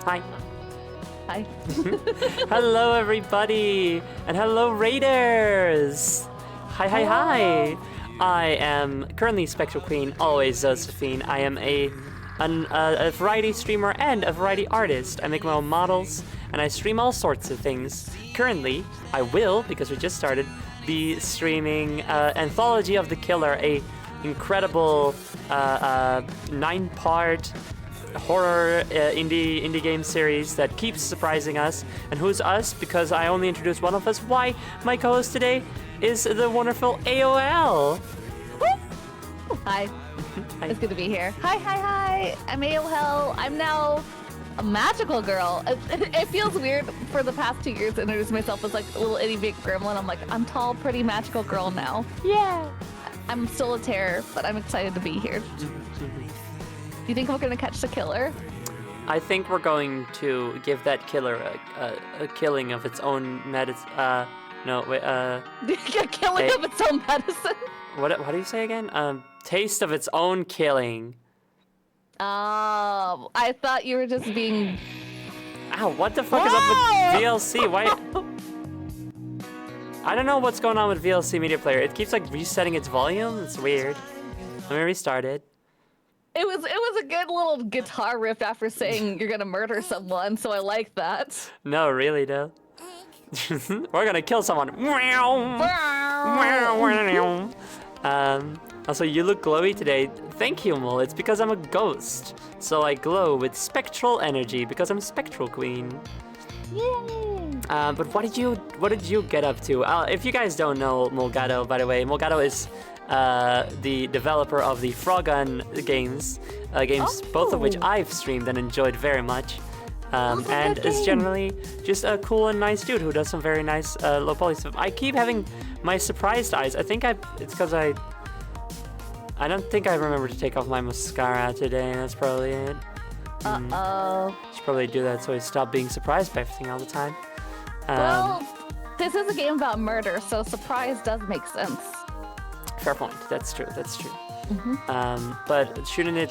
Hi. Hi. Hello, everybody, and hello, Raiders. Hi. I am currently Spectral Queen, always Josephine. I am a variety streamer and a variety artist. I make my own models, and I stream all sorts of things. Currently, I will, because we just started, be streaming Anthology of the Killer, a incredible 9-part horror indie game series that keeps surprising us. And who's us? Because I only introduced one of us. Why? My co-host today is the wonderful AOL. Hi. Hi. It's good to be here. Hi. I'm AOL. I'm now a magical girl. It feels weird for the past 2 years to introduce myself as like a little itty bitty gremlin. I'm like, I'm tall, pretty, magical girl now. Yeah. I'm still a terror, but I'm excited to be here. You think we're gonna catch the killer? I think we're going to give that killer a killing of its own medicine. A killing of its own medicine. What do you say again? Taste of its own killing. Oh, I thought you were just being. Ow! What the fuck is up with VLC? Why? I don't know what's going on with VLC Media Player. It keeps like resetting its volume. It's weird. Let me restart it. It was a good little guitar riff after saying you're gonna murder someone, so I like that. No, really, though. We're gonna kill someone. Also, you look glowy today. Thank you, Mul. It's because I'm a ghost, so I glow with spectral energy because I'm Spectral Queen. Yay! But what did you get up to? If you guys don't know Mulgado, by the way, Mulgado is the developer of the Frogun games, both of which I've streamed and enjoyed very much. And is generally just a cool and nice dude who does some very nice low poly stuff. I keep having my surprised eyes. I think it's because I don't think I remember to take off my mascara today. That's probably it. Should probably do that so I stop being surprised by everything all the time. Well, this is a game about murder, so surprise does make sense. Fair point. That's true. Mm-hmm. But shouldn't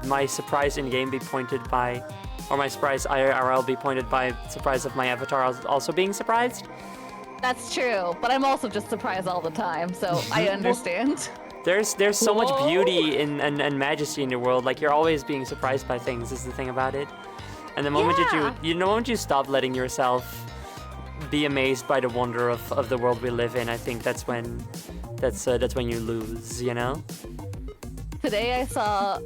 my surprise in game be pointed by, or my surprise IRL be pointed by surprise of my avatar also being surprised? That's true, but I'm also just surprised all the time, so I understand. There's so much beauty and majesty in the world. Like, you're always being surprised by things is the thing about it. And the moment the moment you stop letting yourself be amazed by the wonder of the world we live in, I think that's when you lose, you know? Today I saw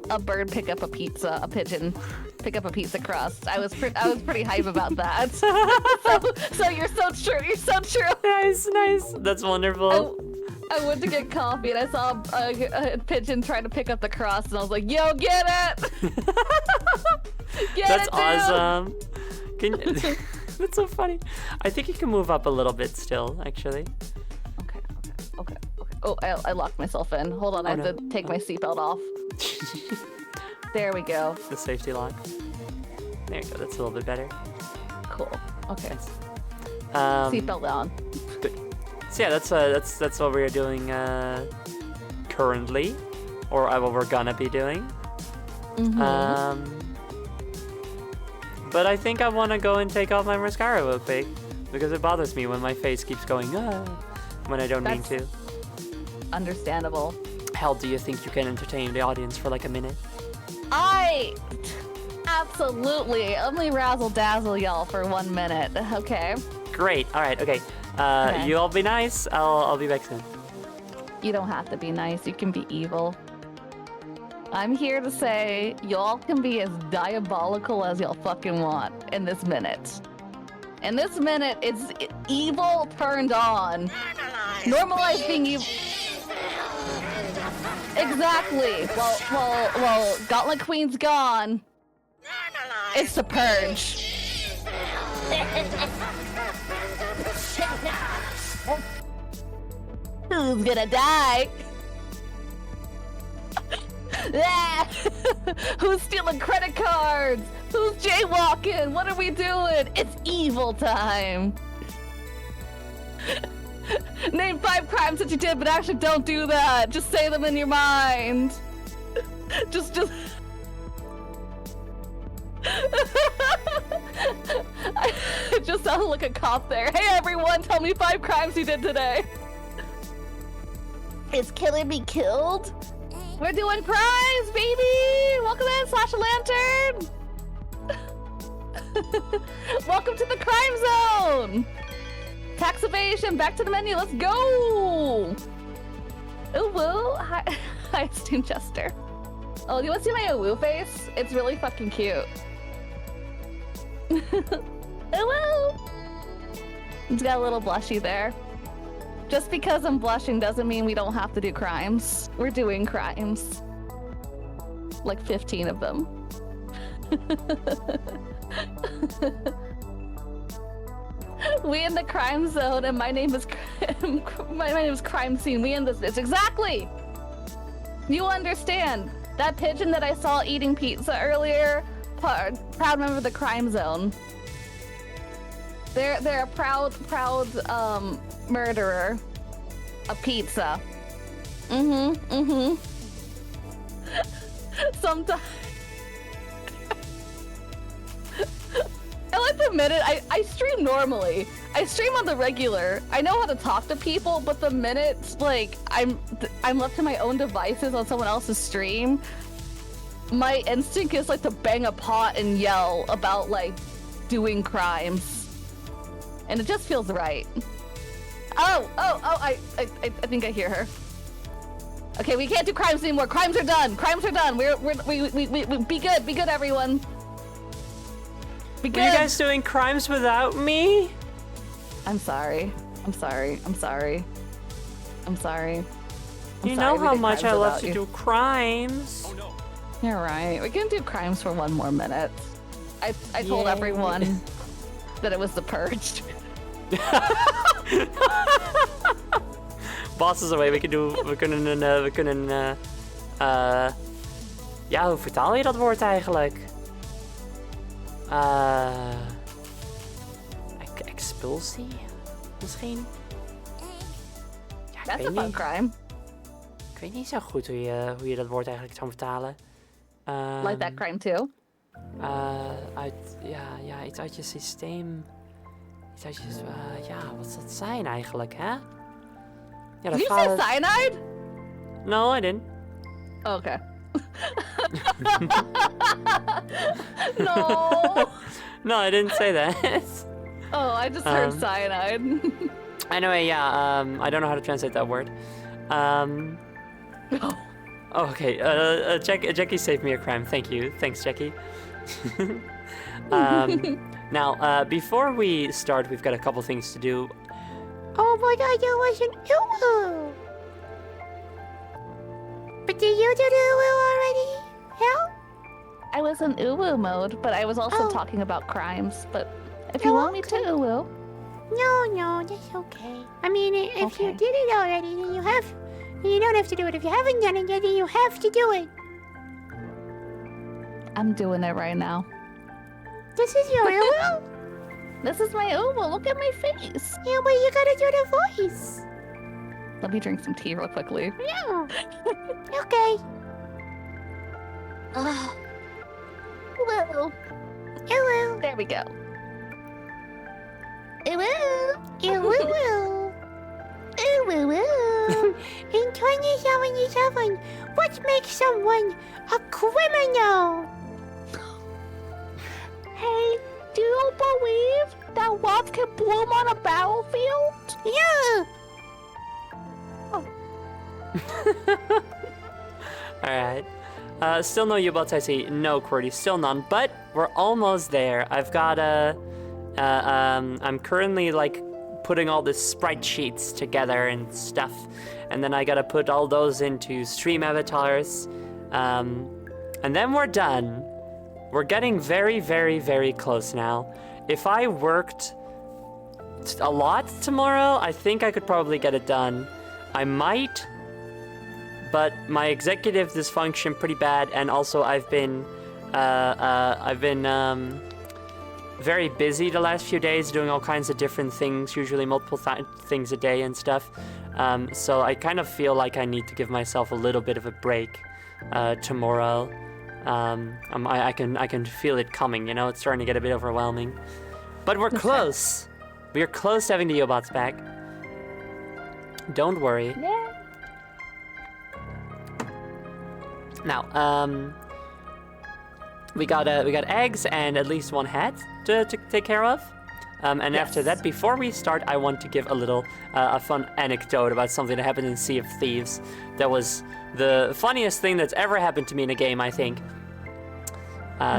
a bird pick up a pigeon pick up a pizza crust. I was pretty hype about that. so you're so true. Nice. That's wonderful. I went to get coffee and I saw a pigeon trying to pick up the crust and I was like, yo, get it! That's awesome. That's so funny. I think you can move up a little bit still, actually. Okay. Oh, I locked myself in. Hold on, I have to take my seatbelt off. There we go. The safety lock. There you go. That's a little bit better. Cool. Okay. Nice. Seatbelt on. Good. So yeah, that's what we're doing currently, or what we're gonna be doing. Mm-hmm. But I think I want to go and take off my mascara real quick because it bothers me when my face keeps going when I don't mean to. Understandable. Hell, do you think you can entertain the audience for like a minute? Absolutely only razzle dazzle y'all for 1 minute. Okay. Great. All right. Okay. You all be nice. I'll be back soon. You don't have to be nice. You can be evil. I'm here to say y'all can be as diabolical as y'all fucking want in this minute. In this minute, it's evil turned on. Normalize being evil. Exactly. Well, Gauntlet Queen's gone. It's the purge. Who's gonna die? Who's stealing credit cards? Who's jaywalking? What are we doing? It's evil time. Name 5 crimes that you did, but actually don't do that. Just say them in your mind. Just. I just sounded like a cop there. Hey everyone, tell me 5 crimes you did today. Is Killer be killed? We're doing crimes, baby! Welcome in, Slash a Lantern! Welcome to the crime zone! Tax evasion, back to the menu, let's go! Ooh, woo! Hi, Steam Chester. Oh, do you want to see my ooh face? It's really fucking cute. Ooh, woo! It's got a little blushy there. Just because I'm blushing doesn't mean we don't have to do crimes. We're doing crimes. Like 15 of them. We in the crime zone, and my name is my name is Crime Scene. We in this bitch. Exactly. You understand that pigeon that I saw eating pizza earlier? Proud member of the crime zone. They're a proud murderer of pizza. Sometimes. I like the minute I stream normally. I stream on the regular. I know how to talk to people, but the minute like I'm left to my own devices on someone else's stream, my instinct is like to bang a pot and yell about like doing crimes, and it just feels right. Oh! I think I hear her. Okay, we can't do crimes anymore. Crimes are done. Crimes are done. We be good. Be good, everyone. Be good. Are you guys doing crimes without me? I'm sorry. I'm sorry. I'm sorry. I'm sorry. You know how much I love to do crimes. Oh no. You're right. We're gonna do crimes for 1 more minute. I told everyone that it was the purge. Boss is away. We kunnen ja, hoe vertaal je dat woord eigenlijk? Expulsie? Misschien? Ja, That's a fun crime. Ik weet niet zo goed hoe je dat woord eigenlijk zou vertalen. Like that crime too? Iets uit je systeem. Iets uit je... wat zou dat zijn eigenlijk, hè? Ja, Did you say cyanide? No, I didn't. Oh, okay. No. No, I didn't say that. Oh, I just heard cyanide. Anyway, yeah, I don't know how to translate that word. Oh. Oh, okay, Jackie saved me a crime. Thank you. Thanks, Jackie. Now, before we start, we've got a couple things to do. Oh my god, there was an uwu! But did you do the uwu already? Yeah? I was in uwu mode, but I was also talking about crimes. But if you want me to uwu. No, that's okay. I mean, if you Okay. did it already, then you don't have to do it. If you haven't done it yet, then you have to do it. I'm doing it right now. This is your uwu? This is my uwu. Look at my face. Yeah, but you gotta do the voice. Let me drink some tea real quickly. Yeah. Okay. Uwu. Uwu. There we go. Uwu. Uwu. Uwu. In 2077, what makes someone a criminal? Hey, do you believe that love can bloom on a battlefield? Yeah. Alright. Still no U-boats, I see. No, QWERTY, still none, but we're almost there. I've got I'm currently, like, putting all the sprite sheets together and stuff, and then I gotta put all those into stream avatars, and then we're done. We're getting very, very, very close now. If I worked a lot tomorrow, I think I could probably get it done. I might, but my executive dysfunction pretty bad, and also I've been very busy the last few days doing all kinds of different things, usually multiple things a day and stuff. So I kind of feel like I need to give myself a little bit of a break tomorrow. I can feel it coming. You know, it's starting to get a bit overwhelming. But we're close. We're close to having the Yobots back. Don't worry. Yeah. Now, we got eggs and at least one hat to take care of. And after that, before we start, I want to give a little a fun anecdote about something that happened in Sea of Thieves. That was the funniest thing that's ever happened to me in a game, I think.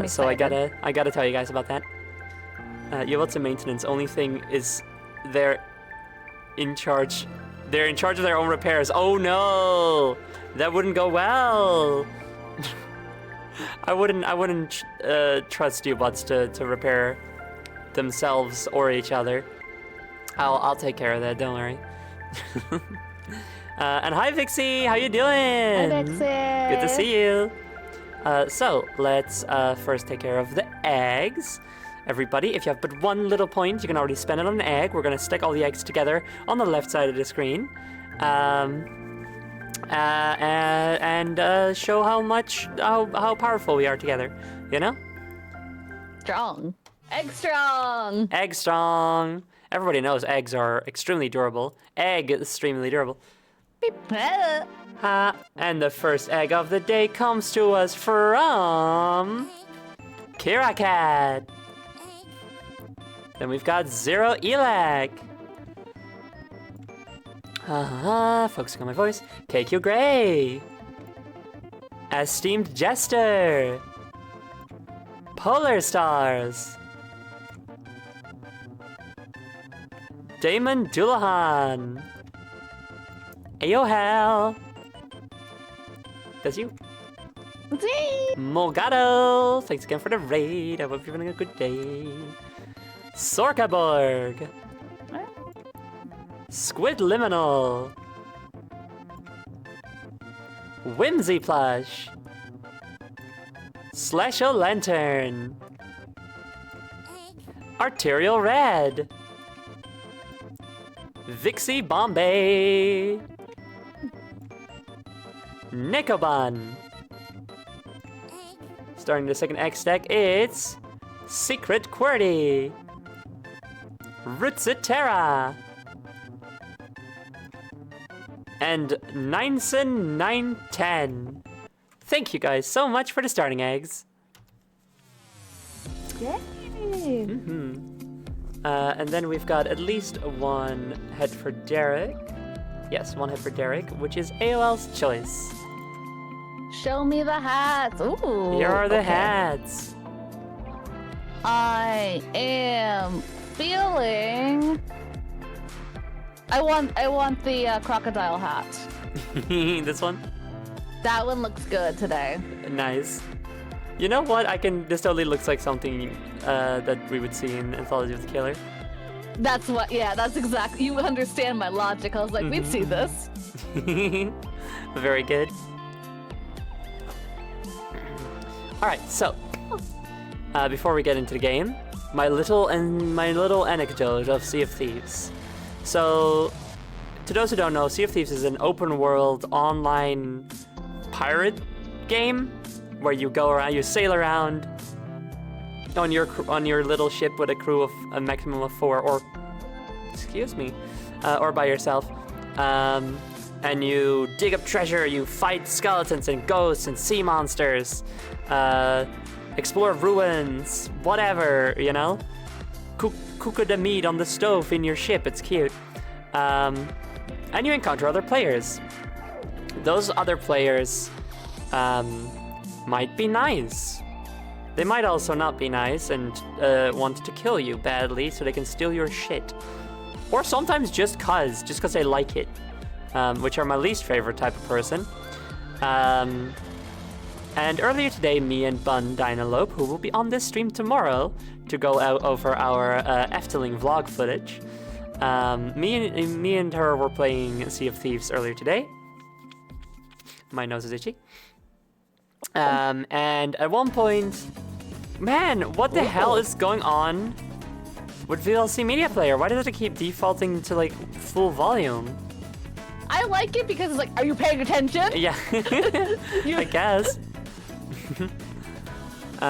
So I gotta tell you guys about that. Yobots and maintenance. Only thing is, they're in charge. They're in charge of their own repairs. Oh no, that wouldn't go well. I wouldn't trust Yobots to repair themselves or each other. I'll take care of that. Don't worry. And hi Vixie, how you doing? Hi Vixie. Good to see you. So let's first take care of the eggs. Everybody, if you have but one little point, you can already spend it on an egg. We're gonna stick all the eggs together on the left side of the screen. And show how powerful we are together, you know? Strong. Egg strong. Egg strong. Everybody knows eggs are extremely durable. Egg is extremely durable. Beep. And the first egg of the day comes to us from Kira Cat. Then we've got Zero Elak. Focusing on my voice. KQ Gray. Esteemed Jester. Polar Stars. Damon Dullahan. Ayo Hal. That's you. Molgado. Thanks again for the raid. I hope you're having a good day. Sorkaborg. Squid Liminal. Whimsy Plush. Slash O Lantern. Arterial Red. Vixie Bombay. Nicoban. Starting the second X stack, it's Secret QWERTY. Rutsitera. And Nineson 910. Thank you guys so much for the starting eggs. Yay. And then we've got at least one head for Derek. Yes, one head for Derek, which is AOL's choice. Show me the hats. Ooh. Here are the hats. I am feeling. I want the crocodile hat. This one? That one looks good today. Nice. You know what? This totally looks like something that we would see in Anthology of the Killer. That's what. Yeah, that's exactly. You understand my logic. I was like, we'd see this. Very good. All right, so before we get into the game, my little anecdote of Sea of Thieves. So, to those who don't know, Sea of Thieves is an open-world online pirate game where you go around, you sail around on your little ship with a crew of a maximum of 4, or or by yourself, and you dig up treasure, you fight skeletons and ghosts and sea monsters, explore ruins, whatever, you know. Cook the meat on the stove in your ship, it's cute. And you encounter other players. Those other players might be nice. They might also not be nice and want to kill you badly so they can steal your shit. Or sometimes just cause they like it, which are my least favorite type of person. And earlier today, me and Bun Dynalope, who will be on this stream tomorrow to go out over our Efteling vlog footage, me and her were playing Sea of Thieves earlier today. My nose is itchy. And at one point, man, what the hell is going on with VLC Media Player? Why does it keep defaulting to like full volume? I like it because it's like, are you paying attention? Yeah, I guess. We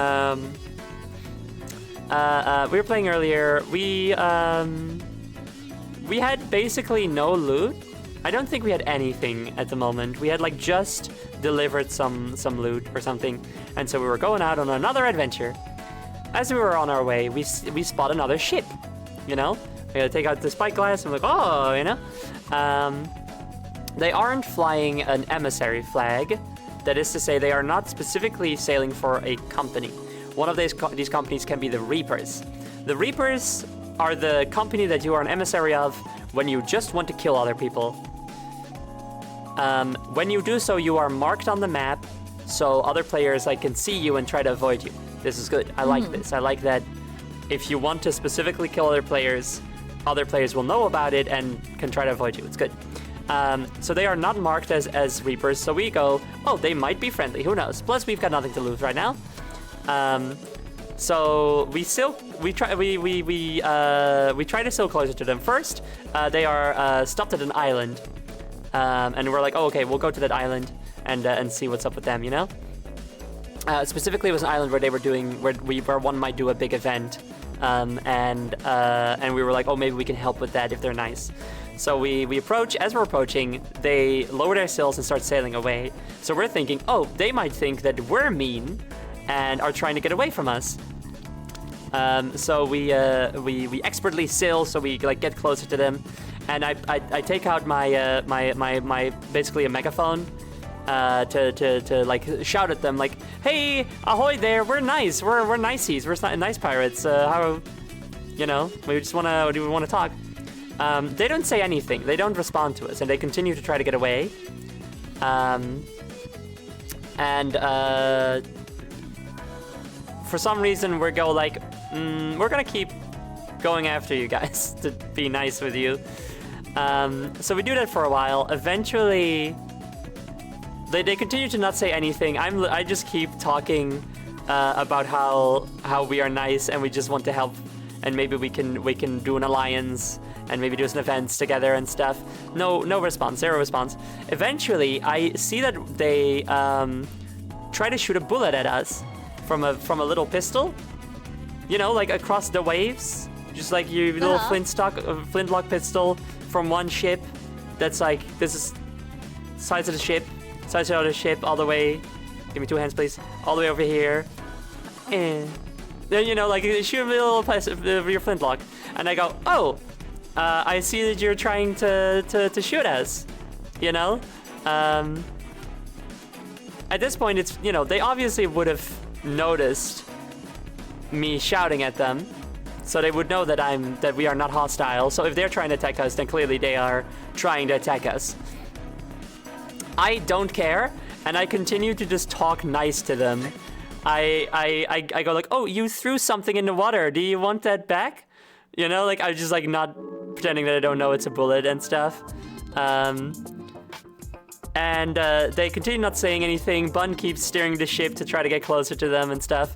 were playing earlier. We had basically no loot. I don't think we had anything at the moment. We had like just delivered some loot or something, and so we were going out on another adventure. As we were on our way, we spot another ship. You know, we gotta take out the spyglass. I'm like, oh, you know. They aren't flying an emissary flag. That is to say, they are not specifically sailing for a company. One of these companies can be the Reapers. The Reapers are the company that you are an emissary of when you just want to kill other people. When you do so, you are marked on the map, so other players like can see you and try to avoid you. This is good. I like this. I like that if you want to specifically kill other players will know about it and can try to avoid you. It's good. So they are not marked as Reapers, so we go, oh, they might be friendly, who knows? Plus, we've got nothing to lose right now. So we try to sail closer to them. First, they are stopped at an island, and we're like, oh, okay, we'll go to that island and see what's up with them, you know. Specifically, it was an island where they were where one might do a big event, and we were like, oh, maybe we can help with that if they're nice. So we approach. As we're approaching, they lower their sails and start sailing away. So we're thinking, oh, they might think that we're mean and are trying to get away from us. So we expertly sail, so we like get closer to them, and I take out my basically a megaphone to like shout at them like, hey, ahoy there, we're nice, we're niceies, we're nice pirates. How, you know, we just wanna talk. They don't say anything. They don't respond to us, and they continue to try to get away. For some reason, we're gonna keep going after you guys to be nice with you. So we do that for a while. Eventually, they continue to not say anything. I just keep talking about how we are nice and we just want to help, and maybe we can do an alliance and maybe do some events together and stuff. No response, zero response. Eventually, I see that they try to shoot a bullet at us from a little pistol, you know, like across the waves, just like your little flintlock pistol from one ship. That's like, this is size of the ship, size of the other ship, all the way. Give me 2 hands, please. All the way over here, and then, you know, like shoot a little your flintlock, and I go, oh. I see that you're trying to shoot us, you know? At this point, it's, you know, they obviously would have noticed me shouting at them, so they would know that we are not hostile. So if they're trying to attack us, then clearly they are trying to attack us. I don't care, and I continue to just talk nice to them. I go like, oh, you threw something in the water. Do you want that back? You know, like, I'm just like not pretending that I don't know it's a bullet and stuff. They continue not saying anything. Bun keeps steering the ship to try to get closer to them and stuff.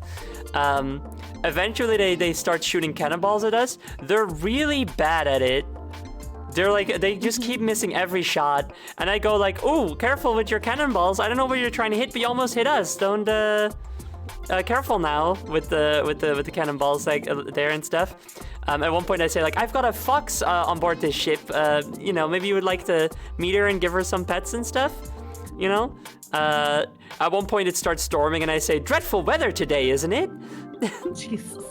Eventually they start shooting cannonballs at us. They're really bad at it. They're like, they just keep missing every shot. And I go like, ooh, careful with your cannonballs. I don't know where you're trying to hit, but you almost hit us. Don't, careful now with the cannonballs like there and stuff. At one point I say like, I've got a fox on board this ship. You know, maybe you would like to meet her and give her some pets and stuff. You know. At one point it starts storming and I say, dreadful weather today, isn't it? Jesus.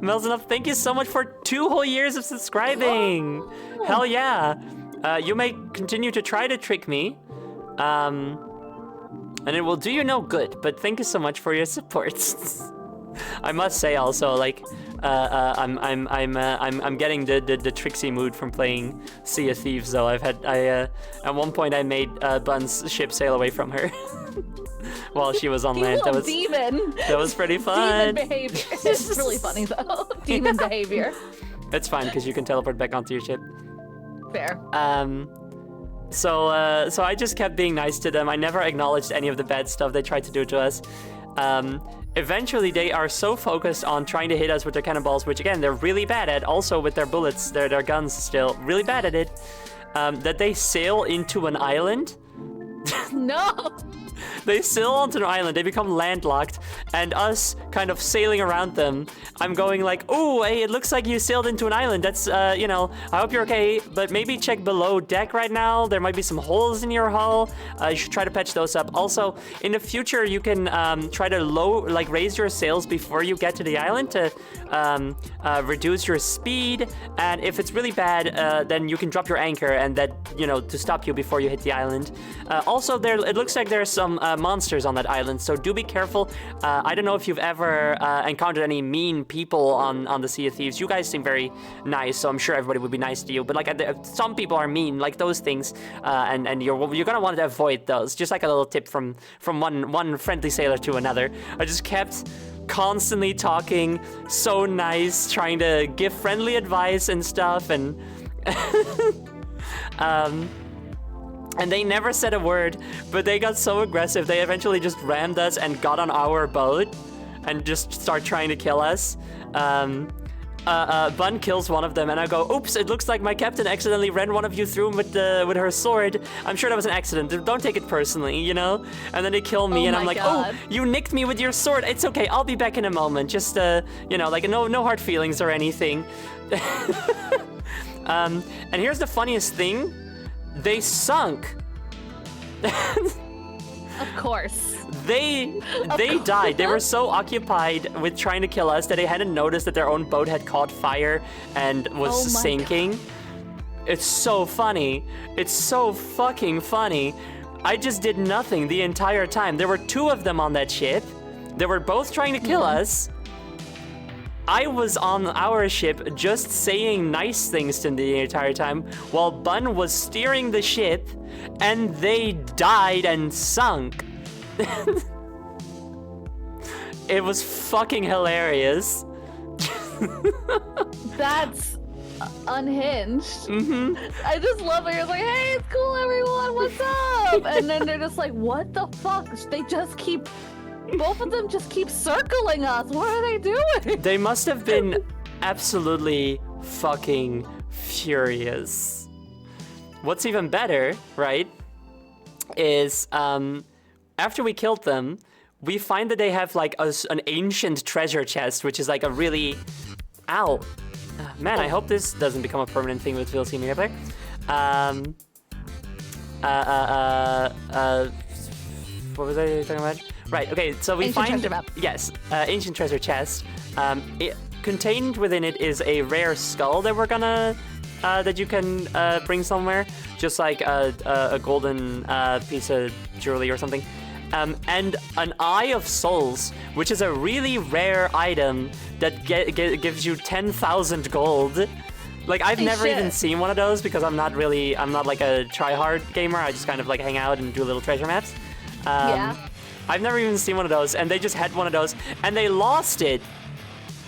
Melzenough, thank you so much for 2 whole years of subscribing. Oh. Hell yeah. You may continue to try to trick me. And it will do you no good, but thank you so much for your support. I must say also, like, I'm getting the tricksy mood from playing Sea of Thieves though. At one point I made Bun's ship sail away from her while she was on land. That was pretty fun. Demon behavior. It's really funny though. Demon behavior. It's fine because you can teleport back onto your ship. Fair. So I just kept being nice to them. I never acknowledged any of the bad stuff they tried to do to us. Eventually, they are so focused on trying to hit us with their cannonballs, which again, they're really bad at, also with their bullets, their guns still, really bad at it, that they sail into an island. No! They sail onto an island, they become landlocked, and us kind of sailing around them. I'm going like, oh, hey, it looks like you sailed into an island. That's, you know, I hope you're okay, but maybe check below deck right now. There might be some holes in your hull. You should try to patch those up. Also, in the future, you can try to raise your sails before you get to the island to reduce your speed. And if it's really bad, then you can drop your anchor, and that, you know, to stop you before you hit the island. Also, it looks like there's some monsters on that island, so do be careful. I don't know if you've ever encountered any mean people on the Sea of Thieves. You guys seem very nice, so I'm sure everybody would be nice to you. But like, some people are mean, like those things, and you're gonna want to avoid those. Just like a little tip from one friendly sailor to another. I just kept constantly talking, so nice, trying to give friendly advice and stuff, and and they never said a word, but they got so aggressive, they eventually just rammed us and got on our boat and just start trying to kill us. Bun kills one of them, and I go, oops, it looks like my captain accidentally ran one of you through with her sword. I'm sure that was an accident. Don't take it personally, you know? And then they kill me, and I'm like, God. Oh, you nicked me with your sword. It's okay, I'll be back in a moment. Just, you know, like, no hard feelings or anything. And here's the funniest thing. They sunk. Of course. They died. They were so occupied with trying to kill us that they hadn't noticed that their own boat had caught fire and was sinking. God. It's so funny. It's so fucking funny. I just did nothing the entire time. There were 2 of them on that ship. They were both trying to kill us. I was on our ship just saying nice things to them the entire time while Bun was steering the ship, and they died and sunk. It was fucking hilarious. That's unhinged. Mm-hmm. I just love it. You're like, hey, it's cool, everyone, what's up? And then they're just like, what the fuck? Both of them just keep circling us. What are they doing? They must have been absolutely fucking furious. What's even better, right, is after we killed them, we find that they have like an ancient treasure chest, which is like a really... Ow. Man, I hope this doesn't become a permanent thing with VLC Media Player. What was I talking about? Right, okay, so we find... Treasure map. Yes, ancient treasure chest. Contained within it is a rare skull that we're gonna... that you can bring somewhere. Just like a golden piece of jewelry or something. And an Eye of Souls, which is a really rare item that gives you 10,000 gold. Like, I've never even seen one of those because I'm not like a try-hard gamer. I just kind of like hang out and do little treasure maps. Yeah. I've never even seen one of those, and they just had one of those, and they lost it.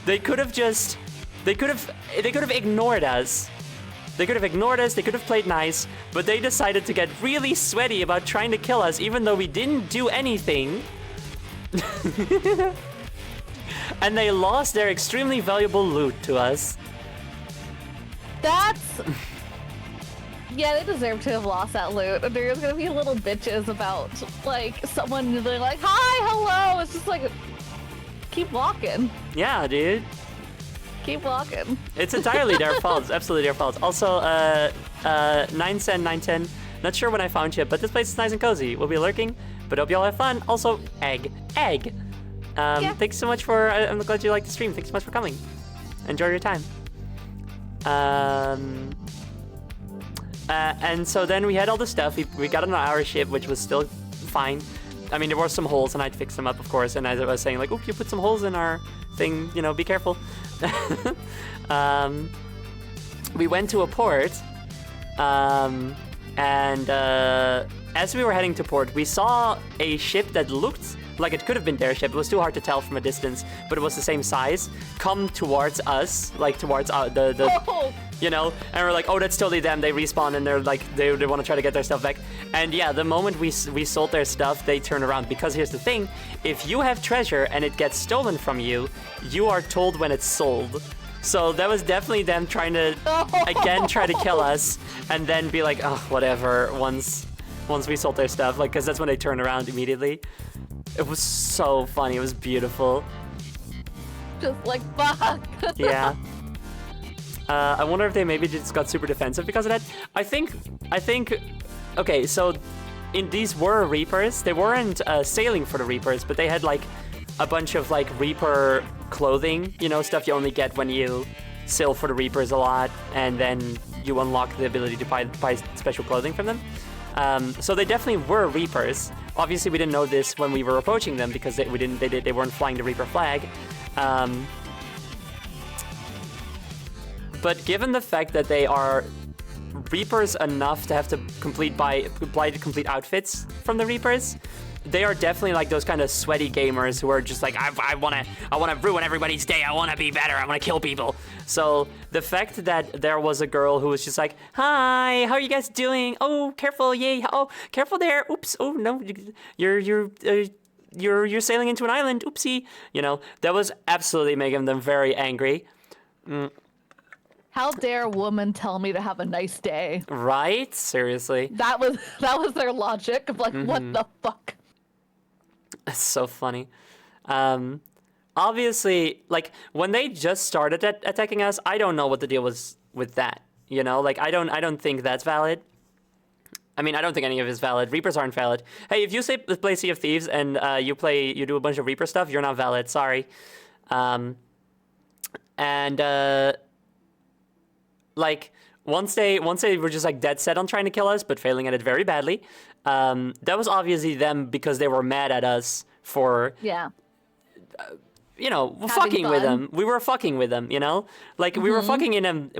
They could have ignored us. They could have ignored us, they could have played nice, but they decided to get really sweaty about trying to kill us even though we didn't do anything. And they lost their extremely valuable loot to us. That's... Yeah, they deserve to have lost that loot. There's gonna be little bitches about, like, someone being like, hi, hello! It's just like, keep walking. Yeah, dude. Keep walking. It's entirely their fault. It's absolutely their fault. Also, 910. Not sure when I found you, but this place is nice and cozy. We'll be lurking, but hope you all have fun. Also, egg. Yeah. Thanks so much for... I'm glad you liked the stream. Thanks so much for coming. Enjoy your time. And so then we had all the stuff. We got on our ship, which was still fine. I mean, there were some holes, and I'd fix them up, of course. And as I was saying, like, oop, you put some holes in our thing. You know, be careful. We went to a port, and as we were heading to port, we saw a ship that looked like it could have been their ship. It was too hard to tell from a distance, but it was the same size, come towards us, like towards the you know, and we're like, oh, that's totally them. They respawn, and they're like, they want to try to get their stuff back. And yeah, the moment we sold their stuff, they turn around, because here's the thing: if you have treasure and it gets stolen from you, you are told when it's sold. So that was definitely them trying to again try to kill us, and then be like, oh, whatever. Once once we sold their stuff, like, because that's when they turned around immediately. It was so funny. It was beautiful. Just like, fuck. Yeah. I wonder if they maybe just got super defensive because of that. I think, okay, so these were Reapers. They weren't sailing for the Reapers, but they had like a bunch of like Reaper clothing, you know, stuff you only get when you sail for the Reapers a lot, and then you unlock the ability to buy special clothing from them. So they definitely were Reapers. Obviously, we didn't know this when we were approaching them because they weren't flying the Reaper flag. But given the fact that they are Reapers enough to have to buy complete outfits from the Reapers, they are definitely like those kind of sweaty gamers who are just like, I wanna ruin everybody's day. I wanna be better. I wanna kill people. So the fact that there was a girl who was just like, hi, how are you guys doing? Oh, careful, yay! Oh, careful there. Oops. Oh no, you're sailing into an island. Oopsie. You know, that was absolutely making them very angry. How dare a woman tell me to have a nice day? Right? Seriously. That was their logic of like, what the fuck? It's so funny. Obviously, like, when they just started attacking us, I don't know what the deal was with that. You know, like, I don't think that's valid. I mean, I don't think any of it is valid. Reapers aren't valid. Hey, if you play Sea of Thieves and you do a bunch of Reaper stuff, you're not valid. Sorry. Like, once they were just like dead set on trying to kill us, but failing at it very badly. That was obviously them because they were mad at us for you know, fucking with them. We were fucking with them, you know? Like, we were fucking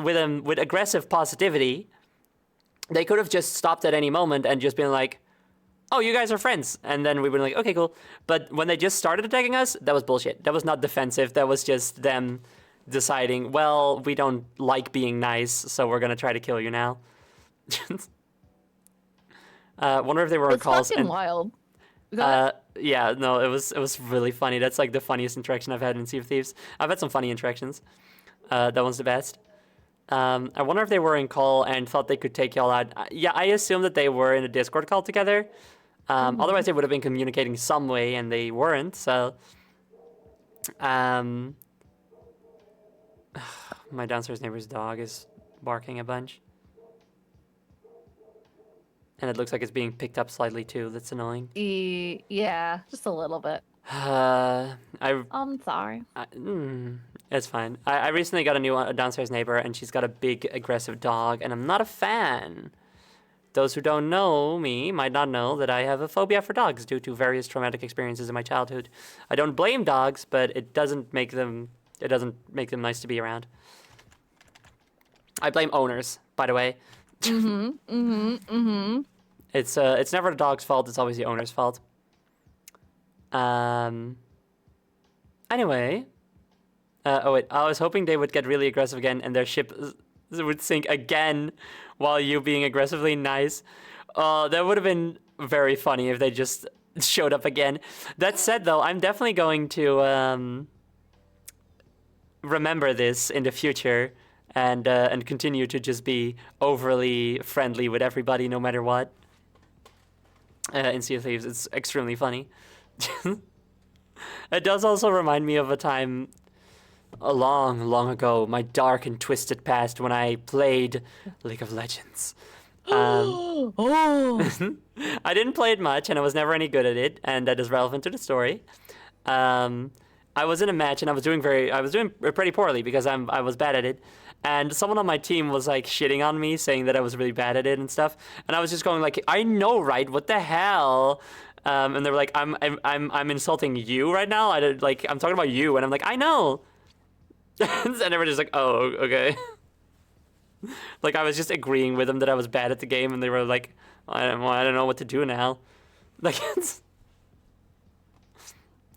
with them with aggressive positivity. They could have just stopped at any moment and just been like, oh, you guys are friends. And then we were like, okay, cool. But when they just started attacking us, that was bullshit. That was not defensive. That was just them deciding, well, we don't like being nice, so we're going to try to kill you now. Wonder if they were on calls. It's fucking wild. Yeah, no, it was really funny. That's like the funniest interaction I've had in Sea of Thieves. I've had some funny interactions. That one's the best. I wonder if they were in call and thought they could take y'all out. Yeah, I assume that they were in a Discord call together. Otherwise, they would have been communicating some way, and they weren't. So, my downstairs neighbor's dog is barking a bunch. And it looks like it's being picked up slightly too. That's annoying. Yeah, just a little bit. I'm sorry. It's fine. I recently got a new downstairs neighbor, and she's got a big aggressive dog, and I'm not a fan. Those who don't know me might not know that I have a phobia for dogs due to various traumatic experiences in my childhood. I don't blame dogs, but it doesn't make them nice to be around. I blame owners, by the way. It's never the dog's fault. It's always the owner's fault. Anyway. Oh wait, I was hoping they would get really aggressive again and their ship would sink again while you being aggressively nice. That would have been very funny if they just showed up again. That said, though, I'm definitely going to remember this in the future and continue to just be overly friendly with everybody no matter what. In Sea of Thieves, it's extremely funny. It does also remind me of a time long, long ago, my dark and twisted past when I played League of Legends. I didn't play it much, and I was never any good at it, and that is relevant to the story. I was in a match, and I was doing pretty poorly because I was bad at it. And someone on my team was like shitting on me, saying that I was really bad at it and stuff. And I was just going like, I know, right? What the hell? And they were like, I'm insulting you right now. I'm talking about you, and I'm like, I know. And they were just like, oh, okay. Like, I was just agreeing with them that I was bad at the game, and they were like, I don't know what to do now. Like, that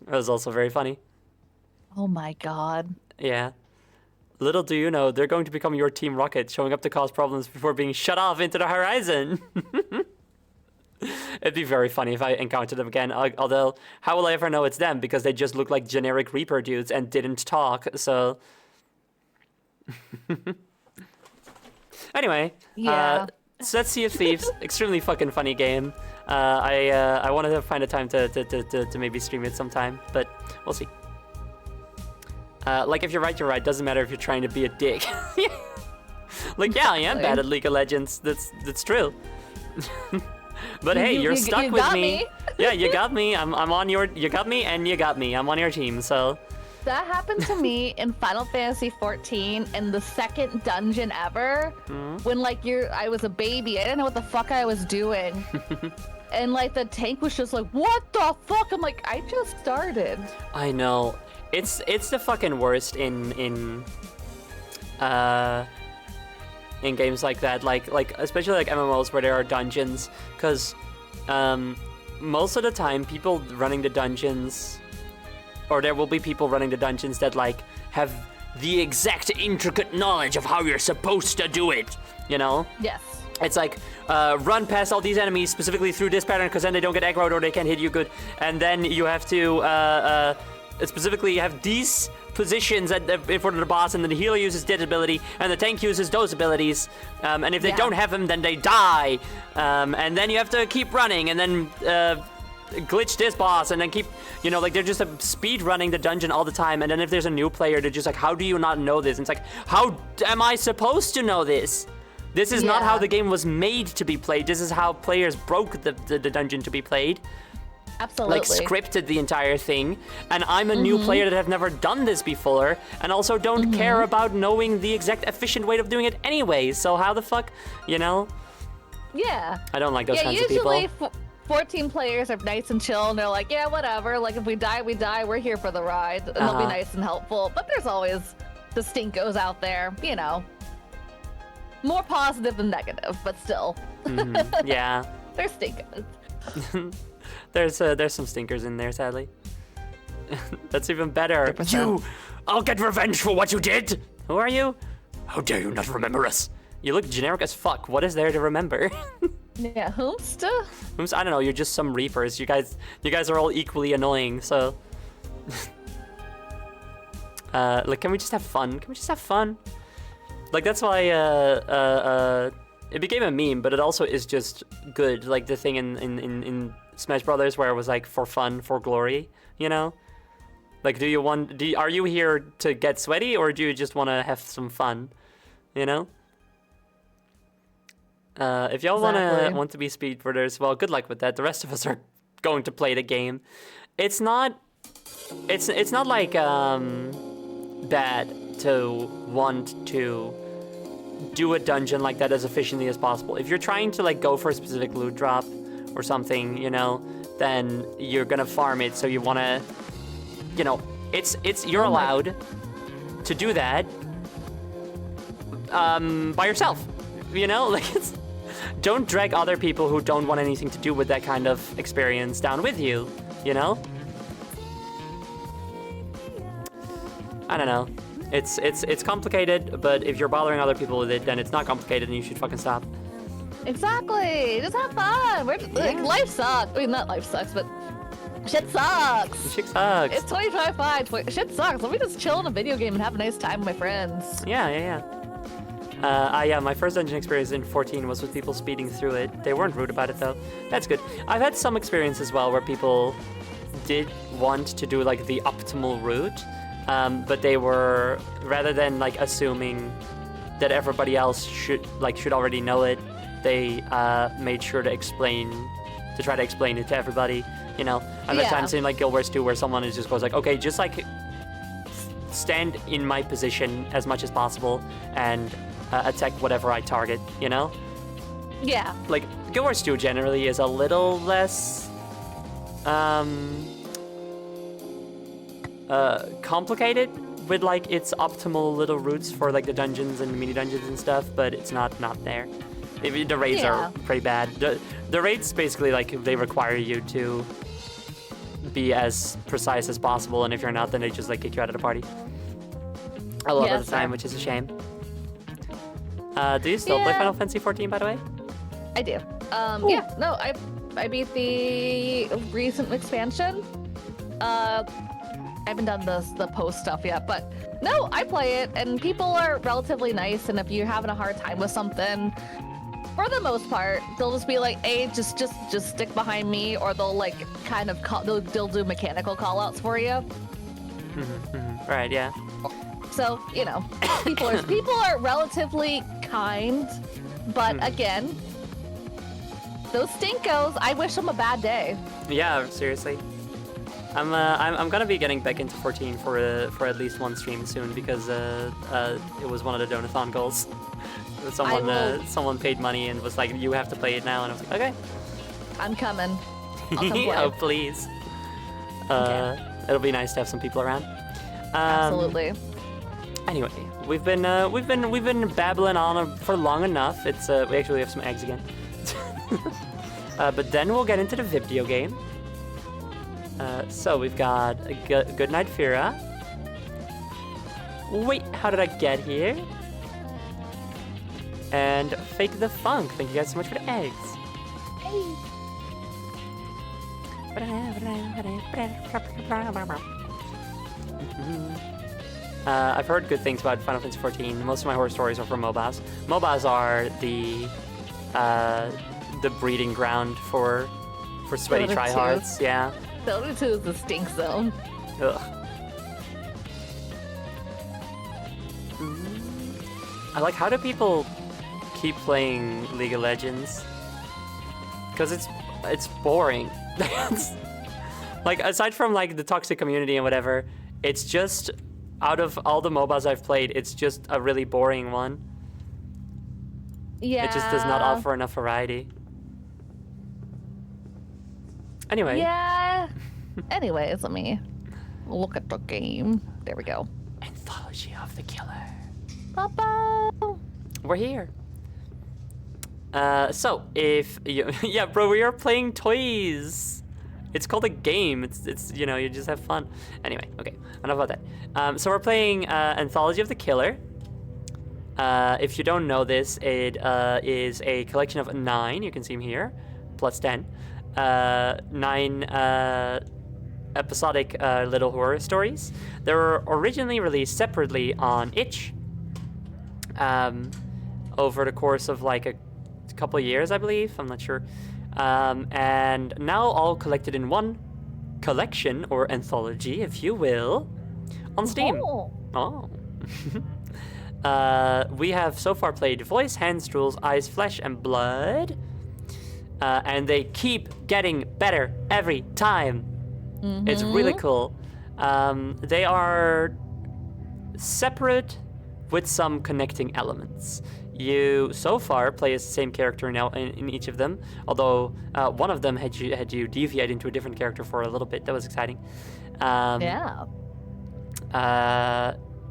was also very funny. Oh my god. Yeah. Little do you know, they're going to become your Team Rocket, showing up to cause problems before being shut off into the horizon. It'd be very funny if I encountered them again, although how will I ever know it's them? Because they just look like generic Reaper dudes and didn't talk, so... Anyway, yeah. So that's Sea of Thieves. Extremely fucking funny game. I wanted to find a time to maybe stream it sometime, but we'll see. Like, if you're right, you're right. Doesn't matter if you're trying to be a dick. Like, yeah, I am bad at League of Legends. That's true. But hey, you're stuck with me. Yeah, you got me. I'm on your. You got me, and you got me. I'm on your team. So. That happened to me in Final Fantasy 14 in the second dungeon ever. When like I was a baby. I didn't know what the fuck I was doing. And like the tank was just like, what the fuck? I'm like, I just started. I know. It's the fucking worst in games like that, like especially like MMOs where there are dungeons, because most of the time people running the dungeons, or there will be people running the dungeons that like have the exact intricate knowledge of how you're supposed to do it, you know? Yes. It's like, run past all these enemies specifically through this pattern, because then they don't get aggroed or they can't hit you good, and then you have to specifically have these positions in front of the boss, and then the healer uses this ability, and the tank uses those abilities, and if they don't have them, then they die, and then you have to keep running, and then glitch this boss, and then keep, you know, like they're just speed running the dungeon all the time, and then if there's a new player, they're just like, how do you not know this? And it's like, how am I supposed to know this? This is not how the game was made to be played. This is how players broke the dungeon to be played. Absolutely. Like, scripted the entire thing, and I'm a new player that have never done this before, and also don't care about knowing the exact efficient way of doing it anyway, so how the fuck, you know? Yeah. I don't like those kinds of people. Yeah, usually 14 players are nice and chill, and they're like, yeah, whatever, like if we die, we die, we're here for the ride, and they'll be nice and helpful, but there's always the stinkos out there, you know. More positive than negative, but still. Yeah. There's stinkos. There's some stinkers in there, sadly. That's even better. 100%. You! I'll get revenge for what you did! Who are you? How dare you not remember us? You look generic as fuck. What is there to remember? Yeah, whomst? I don't know, you're just some reapers. You guys are all equally annoying, so... like, can we just have fun? Can we just have fun? Like, that's why, it became a meme, but it also is just good. Like, the thing in Smash Brothers where it was like, for fun, for glory, you know? Like, are you here to get sweaty, or do you just want to have some fun, you know? If y'all want to be speedrunners, well, good luck with that. The rest of us are going to play the game. It's not like bad to want to do a dungeon like that as efficiently as possible. If you're trying to like go for a specific loot drop or something, you know, then you're gonna farm it. So you want to, you know, you're allowed to do that by yourself. You know, like don't drag other people who don't want anything to do with that kind of experience down with you, you know? I don't know. It's complicated, but if you're bothering other people with it, then it's not complicated and you should fucking stop. Exactly. Just have fun. Like, life sucks. I mean, not life sucks, but shit sucks. Shit sucks. It's 2025. Shit sucks. Let me just chill in a video game and have a nice time with my friends. Yeah. My first dungeon experience in 14 was with people speeding through it. They weren't rude about it, though. That's good. I've had some experience as well where people did want to do, like, the optimal route, but they were, rather than, like, assuming that everybody else should already know it, they made sure to try to explain it to everybody, you know? I've had times in, like, Guild Wars 2 where someone just goes like, okay, just, like, stand in my position as much as possible and attack whatever I target, you know? Yeah. Like, Guild Wars 2 generally is a little less complicated with, like, its optimal little routes for, like, the dungeons and mini dungeons and stuff, but it's not there. The raids are pretty bad. The raids basically, like, they require you to be as precise as possible, and if you're not, then they just, like, kick you out of the party a lot of the time, which is a shame. Do you still play Final Fantasy 14, by the way? I do. Yeah, no, I beat the recent expansion. I haven't done the post stuff yet, but no, I play it, and people are relatively nice, and if you're having a hard time with something, For the most part, they'll just be like, "Hey, just stick behind me," or they'll like kind of they'll do mechanical callouts for you. Right, yeah. So people are relatively kind, but again, those stinkos, I wish them a bad day. Yeah, seriously. I'm gonna be getting back into 14 for at least one stream soon because it was one of the donathon goals. Someone paid money and was like, "You have to play it now," and I was like, "Okay." I'm coming. I'll come play. Oh please. Okay. It'll be nice to have some people around. Absolutely. Anyway, we've been babbling on for long enough. It's we actually have some eggs again. But then we'll get into the video game. So we've got a Good Night Fira. Wait, how did I get here? And Fake the Funk. Thank you guys so much for the eggs. Hey. I've heard good things about Final Fantasy XIV. Most of my horror stories are from MOBAs. MOBAs are the breeding ground for sweaty Dota 2. tryhards. Yeah. Dota 2 is the stink zone. Ugh. I like, how do people keep playing League of Legends? Because it's boring. Like, aside from like the toxic community and whatever, it's just, out of all the MOBAs I've played, it's just a really boring one. Yeah. It just does not offer enough variety. Anyway. Yeah. Anyways, let me look at the game. There we go. Anthology of the Killer. Papa. We're here. So if you, yeah, bro, we are playing toys. It's called a game. It's you just have fun. Anyway, okay, enough about that. So we're playing Anthology of the Killer. If you don't know this, it is a collection of 9. You can see them here, plus 10. 9 episodic little horror stories. They were originally released separately on itch. Over the course of like a couple of years, I believe. I'm not sure. And now all collected in one collection, or anthology, if you will, on Steam. Oh. We have so far played Voice, Hands, Drools, Eyes, Flesh, and Blood. And they keep getting better every time. It's really cool. They are separate with some connecting elements. You so far play as the same character now in each of them, although one of them had you deviate into a different character for a little bit. That was exciting. Yeah.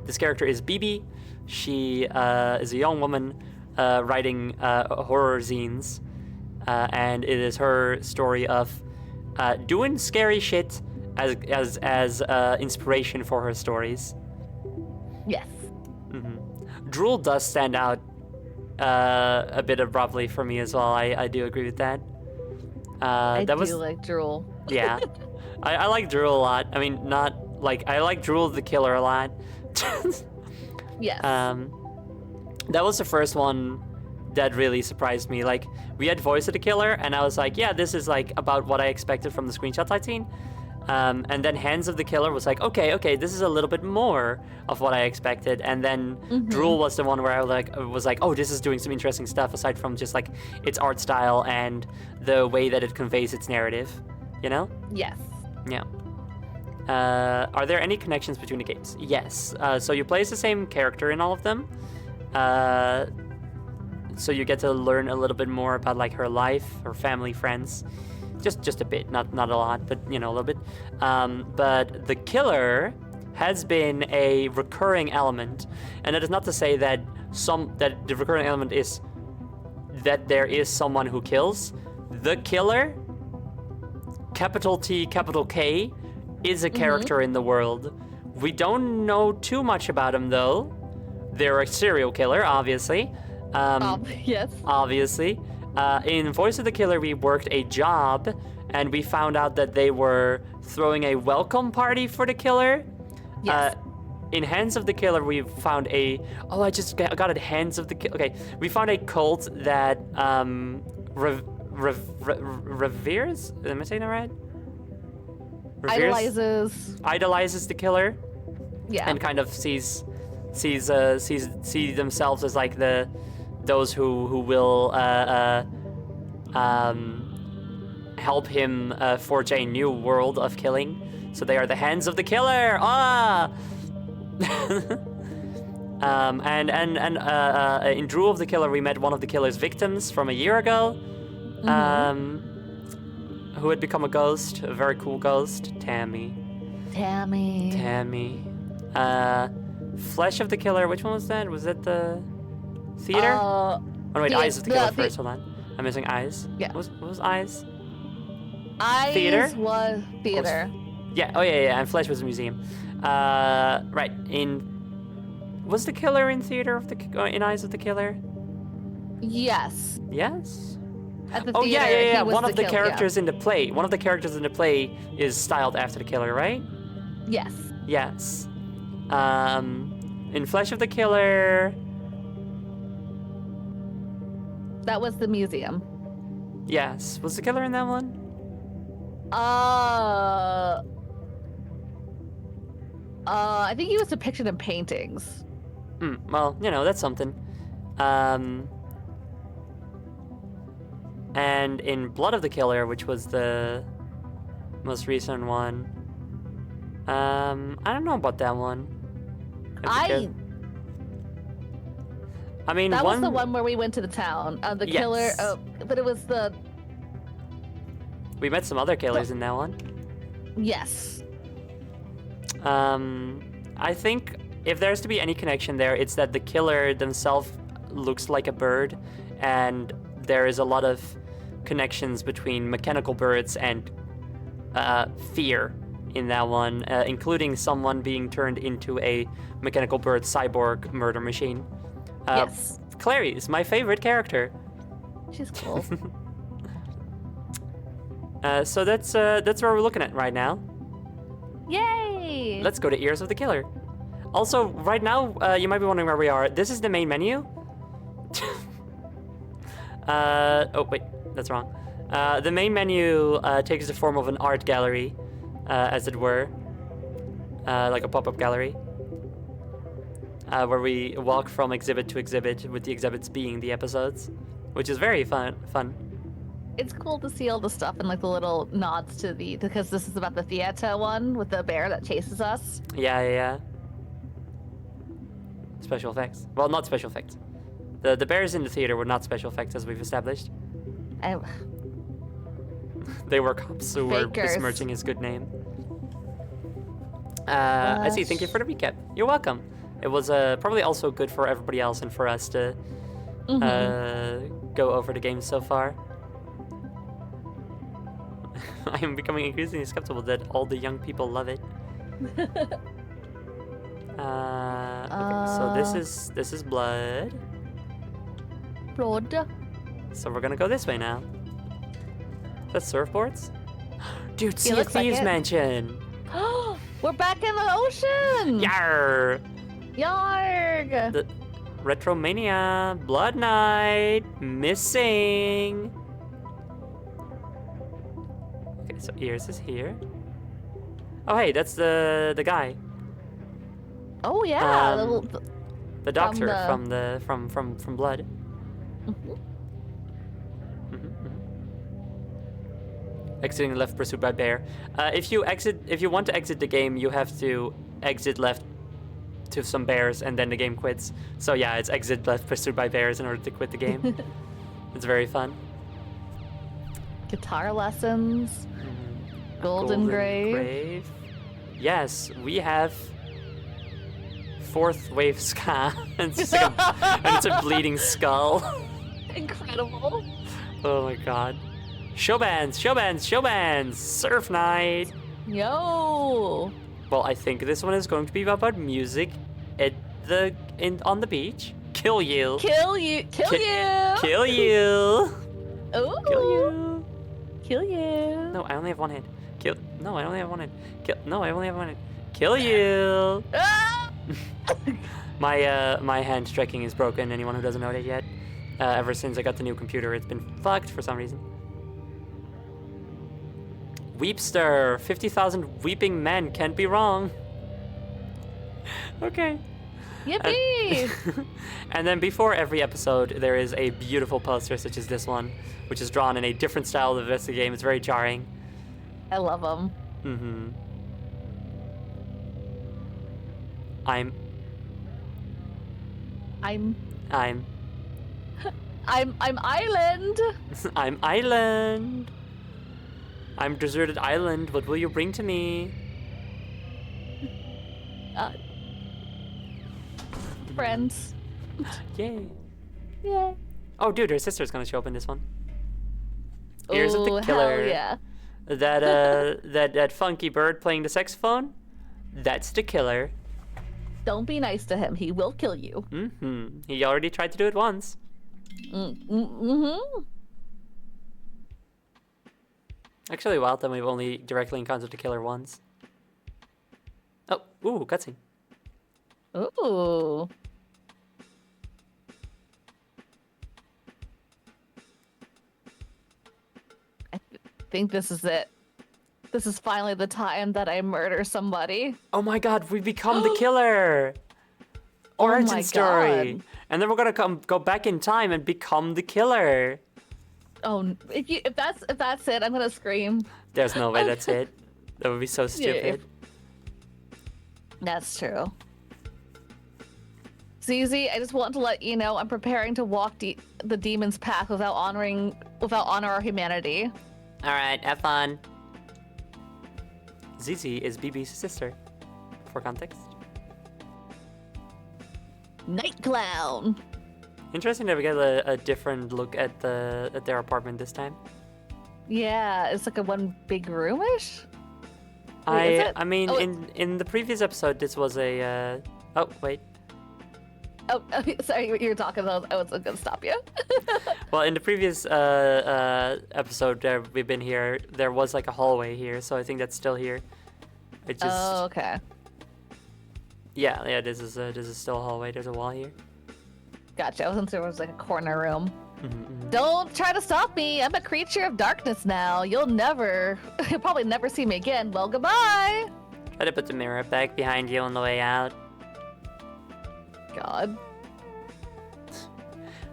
This character is Bibi. She is a young woman writing horror zines, and it is her story of doing scary shit as inspiration for her stories. Yes. Drool does stand out a bit abruptly for me as well. I do agree with that. I do like Drool. Yeah. I like Drool a lot. I mean, not like, I like Drool the Killer a lot. Yes. That was the first one that really surprised me. Like, we had Voice of the Killer, and I was like, yeah, this is like about what I expected from the screenshots I'd seen. And then Hands of the Killer was like, okay, this is a little bit more of what I expected. And then Drool was the one where I was like, oh, this is doing some interesting stuff aside from just like its art style and the way that it conveys its narrative, you know? Yes. Yeah. Are there any connections between the games? Yes. So you play as the same character in all of them. So you get to learn a little bit more about like her life, her family, friends. Just a bit, not a lot, but a little bit. But the killer has been a recurring element, and that is not to say that the recurring element is that there is someone who kills. The killer, capital T, capital K, is a character in the world. We don't know too much about him though. They're a serial killer, obviously. Yes. Obviously. In Voice of the Killer, we worked a job, and we found out that they were throwing a welcome party for the killer. Yes. in Hands of the Killer, we found a. Oh, I just got it. Hands of the Killer. Okay, we found a cult that reveres. Am I saying that right? Idolizes the killer. Yeah. And kind of sees themselves as like those who will help him forge a new world of killing. So they are the Hands of the Killer. Ah. And in Drew of the Killer, we met one of the killer's victims from a year ago, who had become a ghost, a very cool ghost, Tammy. Flesh of the Killer, which one was that? Was that the theater? Oh wait, Eyes of the Killer first. Hold on, I'm missing Eyes. Yeah. What was Eyes? Eyes Theater? was theater. Yeah. Oh yeah. And Flesh was a museum. Right. Was the killer in theater of the in Eyes of the Killer? Yes. Yes. At the Oh theater, yeah. he was One of the characters yeah. in the play. One of the characters in the play is styled after the killer, right? Yes. Yes. In Flesh of the Killer. That was the museum. Yes. Was the killer in that one? I think he was depicted in paintings. Well, that's something. And in Blood of the Killer, which was the most recent one, I don't know about that one. I mean, that was the one where we went to the town. The killer. Oh, but it was the. We met some other killers in that one. Yes. I think if there's to be any connection there, it's that the killer themselves looks like a bird, and there is a lot of connections between mechanical birds and fear in that one, including someone being turned into a mechanical bird cyborg murder machine. Yes. Clary is my favorite character. She's cool. So that's where we're looking at right now. Yay! Let's go to Ears of the Killer. Also, right now, you might be wondering where we are. This is the main menu. Oh, wait, that's wrong. The main menu takes the form of an art gallery, as it were. Like a pop-up gallery. Where we walk from exhibit to exhibit, with the exhibits being the episodes. Which is very fun. It's cool to see all the stuff and like the little nods to because this is about the theater one with the bear that chases us. Yeah. Special effects. Well, not special effects. The bears in the theater were not special effects, as we've established. They were cops who were besmirching his good name. I see. Thank you for the recap. You're welcome. It was probably also good for everybody else and for us to go over the game so far. I am becoming increasingly skeptical that all the young people love it. Okay, so this is blood. Blood. So we're gonna go this way now. That's surfboards? Dude, Sea of Thieves mansion! We're back in the ocean! Yarr! Yarg! The Retromania, Blood Knight, missing. Okay, so Ears is here. Oh hey, that's the guy. Oh yeah, the doctor from Blood. Exiting left pursued by bear. If you want to exit the game, you have to exit left to some bears and then the game quits. So yeah, it's exit left pursued by bears in order to quit the game. It's very fun. Guitar lessons. Golden Grave. Yes, we have fourth wave ska. And it's a bleeding skull. Incredible. Oh my god. Show bands. Surf night. Yo. Well, I think this one is going to be about music on the beach. Kill you. Kill you. Kill you. Ooh. Kill you. Kill you. No, I only have one hand. No, I only have one hand. No, I only have one hand. Kill you. Ah! My hand tracking is broken. Anyone who doesn't know that yet. Ever since I got the new computer, it's been fucked for some reason. Weepster, 50,000 weeping men can't be wrong. Okay. Yippee! And then before every episode, there is a beautiful poster such as this one, which is drawn in a different style than the rest of the game. It's very jarring. I love them. Mm-hmm. I'm island. I'm island. I'm deserted island. What will you bring to me? Friends. Yay. Yeah. Oh, dude, her sister's gonna show up in this one. Ears of the Ooh, Killer. hell yeah. That funky bird playing the saxophone. That's the killer. Don't be nice to him. He will kill you. Mm-hmm. He already tried to do it once. Mm-hmm. Actually, wild that we've only directly encountered the killer once. Oh, ooh, cutscene. Ooh. I think this is it. This is finally the time that I murder somebody. Oh my god, we become the killer! Oh Origin my story! God. And then we're gonna go back in time and become the killer! Oh, if that's it, I'm gonna scream. There's no way that's it. That would be so stupid. That's true. ZZ, I just want to let you know I'm preparing to walk the demon's path without honor our humanity. Alright, have fun. ZZ is BB's sister, for context. Night Clown. Interesting that we get a different look at their apartment this time. Yeah, it's like a one big room-ish? Wait, is it? I mean, Oh, in the previous episode, this was a. Oh wait. Oh, sorry, you were talking. I was gonna stop you. Well, in the previous episode that we've been here, there was like a hallway here, so I think that's still here. It just. Oh, okay. Yeah. This is still a hallway. There's a wall here. Gotcha. I wasn't sure it was like a corner room. Mm-hmm. Don't try to stop me. I'm a creature of darkness now. You'll probably never see me again. Well, goodbye. Try to put the mirror back behind you on the way out. God.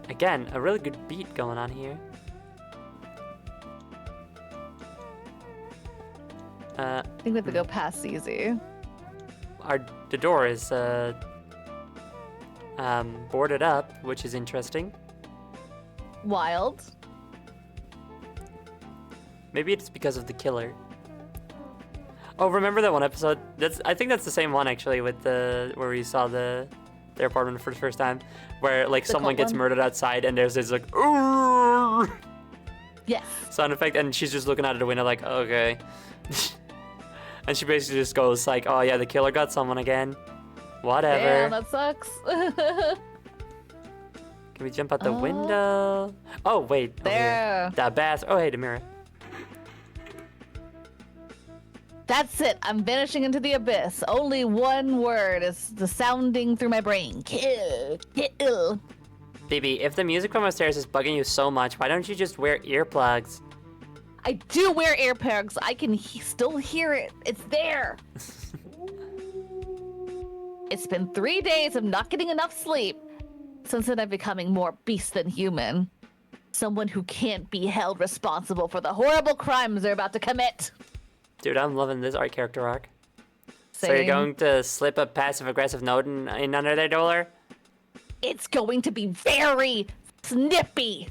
Again, a really good beat going on here. I think we have to go past ZZ. The door is boarded up, which is interesting. Wild. Maybe it's because of the killer. Oh, remember that one episode? I think that's the same one actually, with where we saw their apartment for the first time, where like someone gets murdered outside and there's this like "Urgh!" Yes. sound effect, and she's just looking out of the window like, okay. And she basically just goes like, oh yeah, the killer got someone again. Whatever. Damn, that sucks. Can we jump out the window? Oh wait, over here. There. That bath. Oh hey, the mirror. That's it. I'm vanishing into the abyss. Only one word is the sounding through my brain. Kill. Kill. BB, if the music from upstairs is bugging you so much, why don't you just wear earplugs? I do wear earplugs. I can still hear it. It's there. It's been 3 days of not getting enough sleep. Since then, I'm becoming more beast than human. Someone who can't be held responsible for the horrible crimes they're about to commit. Dude, I'm loving this art character arc. Same. So you're going to slip a passive-aggressive note in under their door? It's going to be very snippy.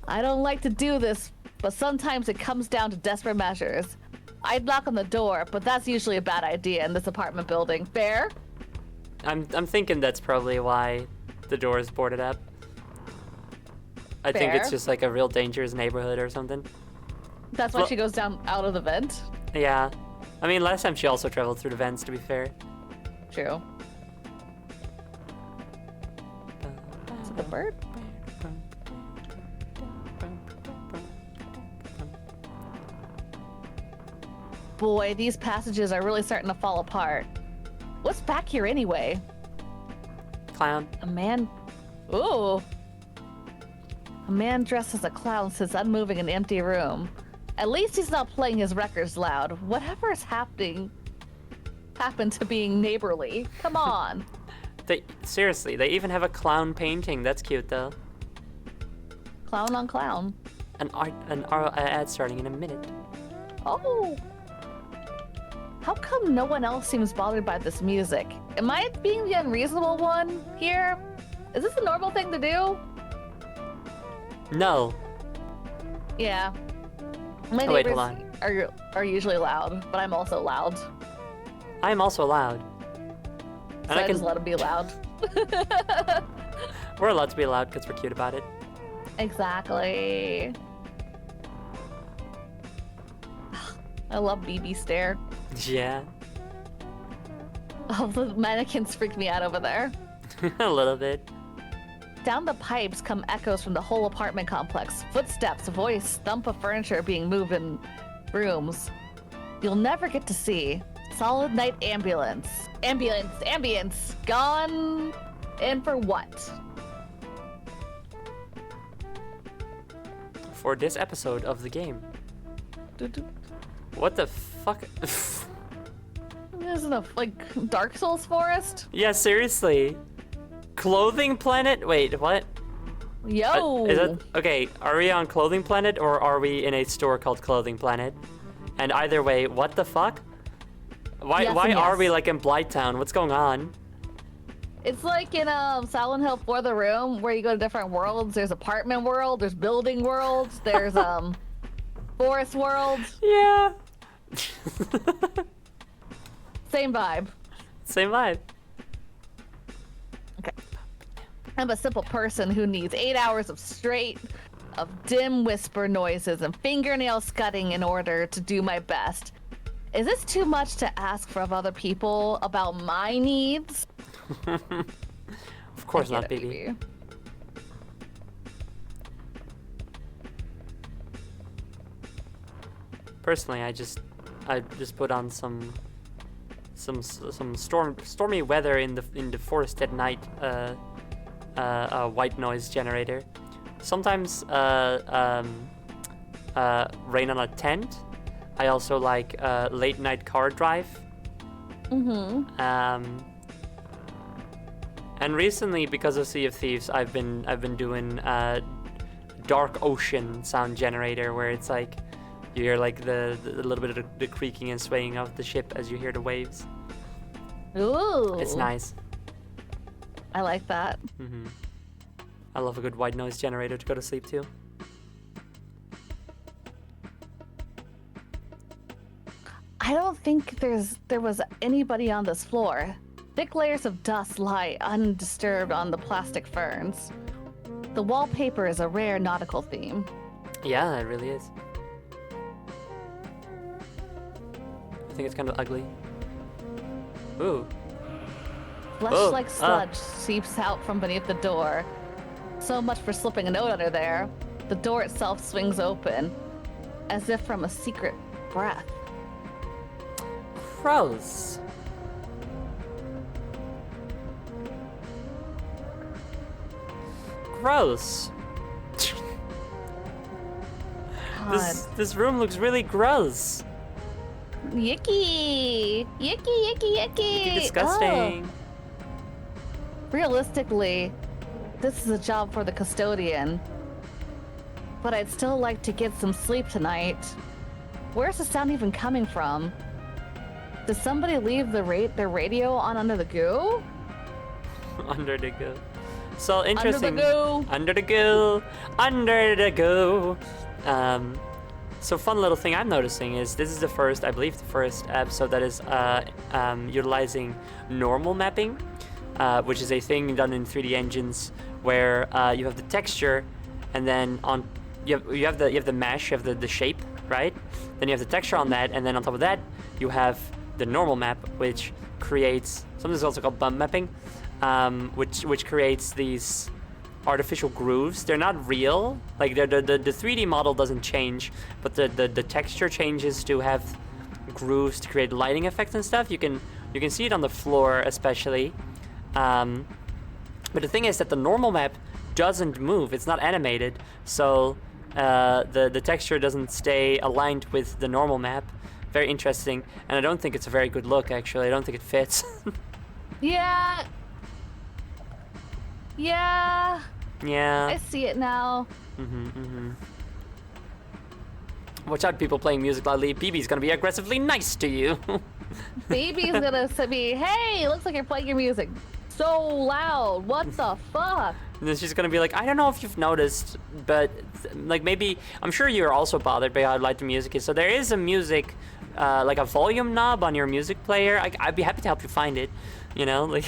I don't like to do this, but sometimes it comes down to desperate measures. I'd knock on the door, but that's usually a bad idea in this apartment building. Fair? I'm thinking that's probably why the door is boarded up. I think it's Fair. just like a real dangerous neighborhood or something. That's why she goes down out of the vent. Yeah. I mean, last time she also traveled through the vents, to be fair. True. Is it the bird? boy, these passages are really starting to fall apart. What's back here anyway? Clown. A man. Ooh. A man dressed as a clown sits unmoving in an empty room. At least he's not playing his records loud. Whatever is happened to being neighborly. Come on. Seriously, they even have a clown painting. That's cute though. Clown on clown. An ad starting in a minute. Oh. How come no one else seems bothered by this music? Am I being the unreasonable one here? Is this a normal thing to do? No. Yeah. My Oh, wait, neighbors hold on. are usually loud, but I'm also loud. I am also loud. So I just let them be loud. We're allowed to be loud because we're cute about it. Exactly. I love BB stare. Yeah. Oh, the mannequins freak me out over there. A little bit. Down the pipes come echoes from the whole apartment complex. Footsteps, voice, thump of furniture being moved in rooms. You'll never get to see. Solid night ambulance. Ambience. Gone. And for what? For this episode of the game. What the fuck? Isn't a like Dark Souls forest? Yeah, seriously. Clothing Planet? Wait, what? Yo. Is it okay? Are we on Clothing Planet or are we in a store called Clothing Planet? And either way, what the fuck? Why Yes why and are yes. we like in Blighttown? What's going on? It's like in Silent Hill For the Room, where you go to different worlds. There's apartment world, there's building worlds, there's forest world. Yeah. Same vibe. Same vibe. Okay. I'm a simple person who needs 8 hours of dim whisper noises and fingernail scudding in order to do my best. Is this too much to ask from other people about my needs? Of course not, baby. Personally, I just put on some stormy weather in the forest at night. A white noise generator. Sometimes rain on a tent. I also like late night car drive. And recently, because of Sea of Thieves, I've been doing dark ocean sound generator, where it's like you hear like the little bit of the creaking and swaying of the ship as you hear the waves. Ooh. It's nice. I like that. I love a good white noise generator to go to sleep to. I don't think there was anybody on this floor. Thick layers of dust lie undisturbed on the plastic ferns. The wallpaper is a rare nautical theme. Yeah, it really is. I think it's kind of ugly. Ooh. Flesh-like sludge seeps out from beneath the door. So much for slipping a note under there. The door itself swings open, as if from a secret breath. Gross. Gross. God. This room looks really gross. Yicky! Yicky! Disgusting. Realistically, this is a job for the custodian. But I'd still like to get some sleep tonight. Where's the sound even coming from? Did somebody leave their radio on under the goo? Under the goo. So interesting. Under the goo. Under the goo. So fun little thing I'm noticing is this is the first episode that is utilizing normal mapping, which is a thing done in 3D engines where you have the texture, and then you have the mesh, you have the shape, right? Then you have the texture on that, and then on top of that you have the normal map, which creates something also called bump mapping, which creates these artificial grooves. They're not real, like the 3D model doesn't change, but the texture changes to have grooves to create lighting effects and stuff. You can see it on the floor especially. But the thing is that the normal map doesn't move. It's not animated, so the texture doesn't stay aligned with the normal map. Very interesting, and I don't think it's a very good look, actually. I don't think it fits. Yeah. Yeah. Yeah. I see it now. Watch out, people playing music loudly. BB's gonna be aggressively nice to you. Baby's gonna be, hey, looks like you're playing your music so loud. What the fuck? And then she's gonna be like, I don't know if you've noticed, but like maybe, I'm sure you're also bothered by how loud the music is. So there is a music, like a volume knob on your music player. I'd be happy to help you find it, you know? Like,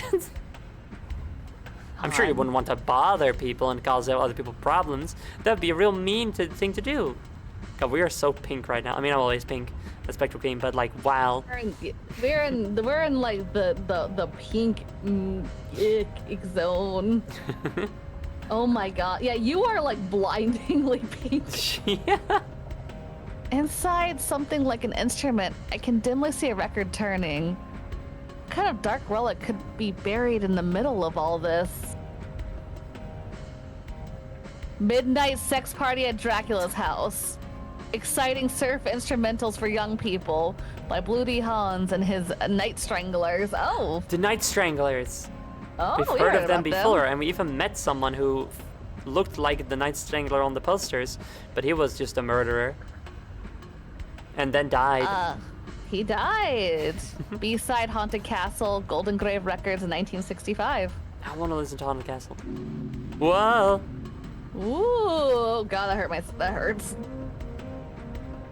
I'm sure you wouldn't want to bother people and cause other people problems. That'd be a real mean thing to do. God, we are so pink right now. I mean, I'm always pink, a spectral queen, but like, wow. We're in like the pink ick zone. Oh my god. Yeah, you are like blindingly pink. Yeah. Inside something like an instrument, I can dimly see a record turning. What kind of dark relic could be buried in the middle of all this? Midnight sex party at Dracula's house. Exciting surf instrumentals for young people by Bloody Hans and his Night Stranglers. Oh. The Night Stranglers. Oh, We've we heard of them about before, and we even met someone who looked like the Night Strangler on the posters, but he was just a murderer. And then died. He died. B-side Haunted Castle, Golden Grave Records in 1965. I want to listen to Haunted Castle. Whoa! Ooh, God, that hurts.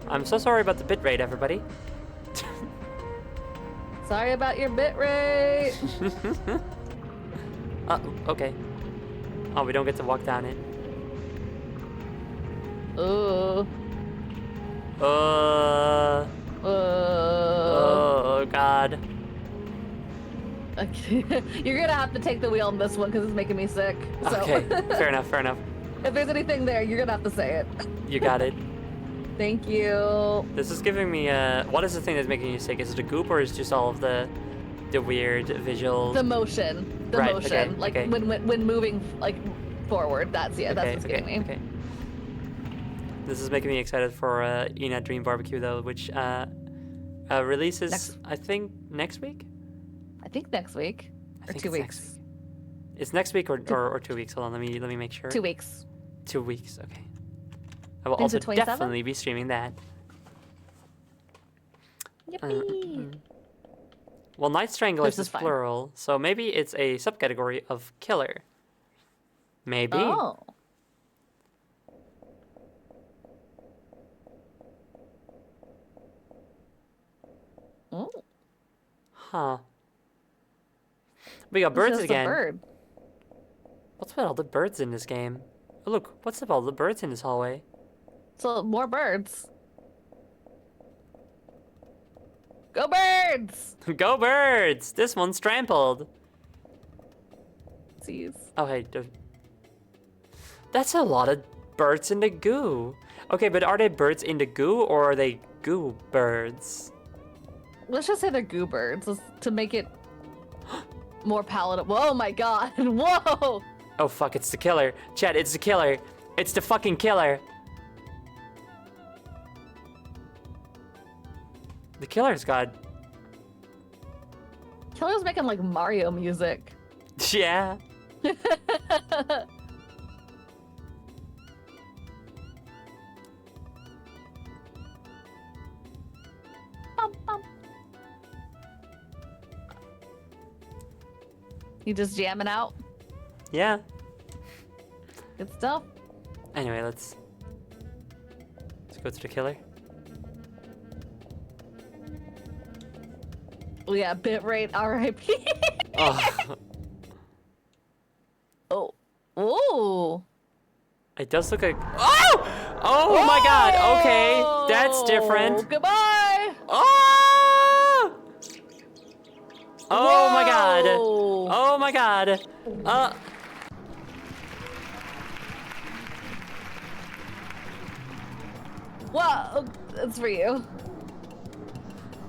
I'm so sorry about the bitrate, everybody. Sorry about your bitrate. Okay. Oh, we don't get to walk down it. Ooh. Oh, God. Okay. You're gonna have to take the wheel on this one because it's making me sick. So. Okay, fair enough, fair enough. If there's anything there, you're gonna have to say it. You got it. Thank you. This is giving me what is the thing that's making you sick? Is it a goop or is it just all of the weird visual? The motion. The Right, motion. okay, Like okay. when moving like forward. That's what's getting me. Okay. This is making me excited for Ina Dream Barbecue though, which releases I think next week. I think next week. I Or think 2 it's weeks. next week. It's next week or 2 weeks. Hold on, let me make sure. 2 weeks. 2 weeks. Okay. I will Is also it 27? definitely be streaming that. Yippee. Well, Night Stranglers This is is fine. plural, so maybe it's a subcategory of killer. Maybe. Oh. Oh. Huh. We got It's birds just a again. bird. What's with all the birds in this game? Oh, look, what's with all the birds in this hallway? So more birds. Go birds! Go birds! This one's trampled. Jeez. Oh, hey. That's a lot of birds in the goo. Okay, but are they birds in the goo or are they goo birds? Let's just say they're goo birds to make it more palatable. Oh my god. Whoa! Oh, fuck, it's the killer. Chad, it's the killer. It's the fucking killer. The killer's got... Killer's making like Mario music. Yeah. Bum, bum. You just jamming out? Yeah. Good stuff. Anyway, let's go to the killer. Oh yeah, bitrate RIP. Oh, Oh. Oh. it does look like... Oh! Oh my god, okay. That's different. Goodbye. Oh! Oh my god. Whoa. Oh my god. Well, it's for you.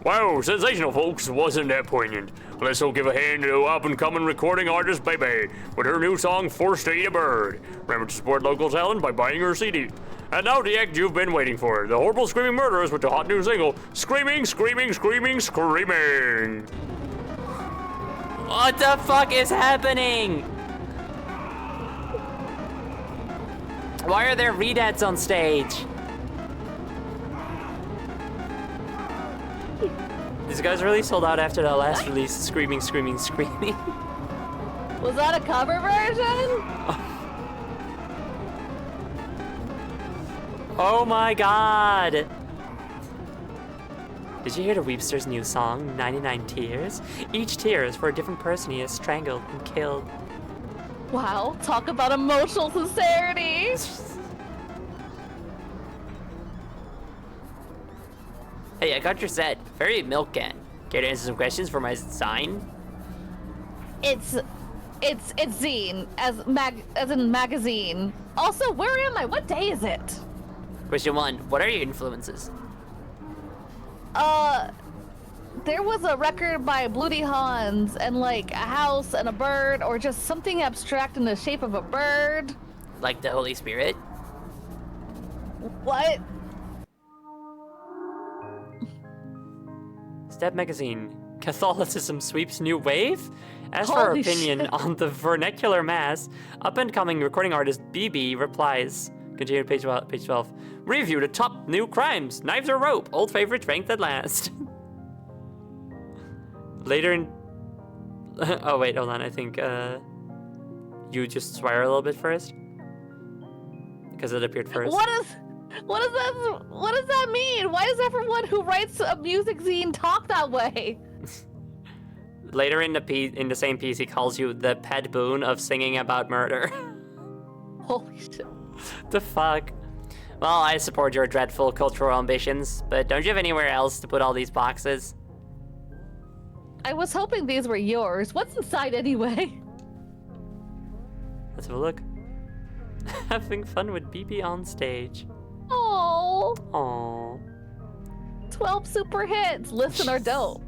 Wow, sensational, folks. Wasn't that poignant? Let's all give a hand to up-and-coming recording artist Bebe with her new song, Forced to Eat a Bird. Remember to support local talent by buying her CD. And now the act you've been waiting for. The horrible screaming murderers with the hot new single, Screaming, Screaming, Screaming, Screaming. What the fuck is happening? Why are there redads on stage? These guys really sold out after the last release, Screaming, Screaming, Screaming. Was that a cover version? Oh my god! Did you hear the Weepster's new song, 99 Tears? Each tear is for a different person he has strangled and killed. Wow, talk about emotional sincerity. Hey, I got your set. Very milk can. Care to answer some questions for my sign? It's zine, as in magazine. Also, where am I? What day is it? Question 1. What are your influences? There was a record by Bloody Hans and like a house and a bird, or just something abstract in the shape of a bird. Like the Holy Spirit? What? Step Magazine. Catholicism sweeps new wave? As for her Holy opinion shit. on the vernacular mass, up-and-coming recording artist BB replies, continue to page 12, review the top new crimes, knives or rope, old favorite strength at last. Later in... oh wait, hold on, I think you just swear a little bit first? Because it appeared first. What does that mean? Why does everyone who writes a music zine talk that way? Later in the same piece, he calls you the pet boon of singing about murder. Holy shit. The fuck? Well, I support your dreadful cultural ambitions, but don't you have anywhere else to put all these boxes? I was hoping these were yours. What's inside anyway? Let's have a look. Having fun with BB on stage. Oh, Aww. 12 super hits. Listen or don't.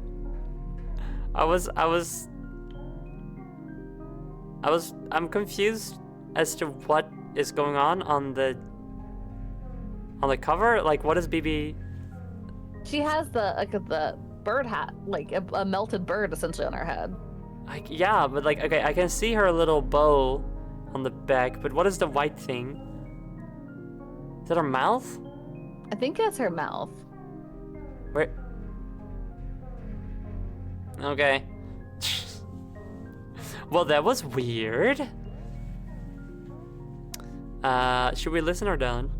I'm confused as to what is going on the cover. Like, what is BB? She has the bird hat, like a melted bird essentially on her head. Yeah, but like, okay, I can see her little bow on the back, but what is the white thing? Is that her mouth? I think that's her mouth. Where? Okay. Well, that was weird. Should we listen or don't?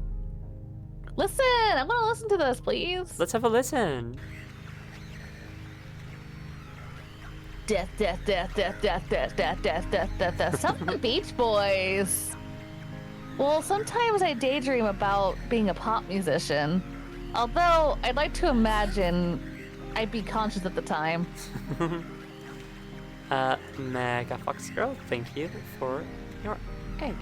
Listen, I want to listen to this, please. Let's have a listen. Death, death, death, death, death, death, death, death, death, death, death. Some from the Beach Boys. Well, sometimes I daydream about being a pop musician. Although, I'd like to imagine I'd be conscious at the time. Mega Fox Girl, thank you for your egg.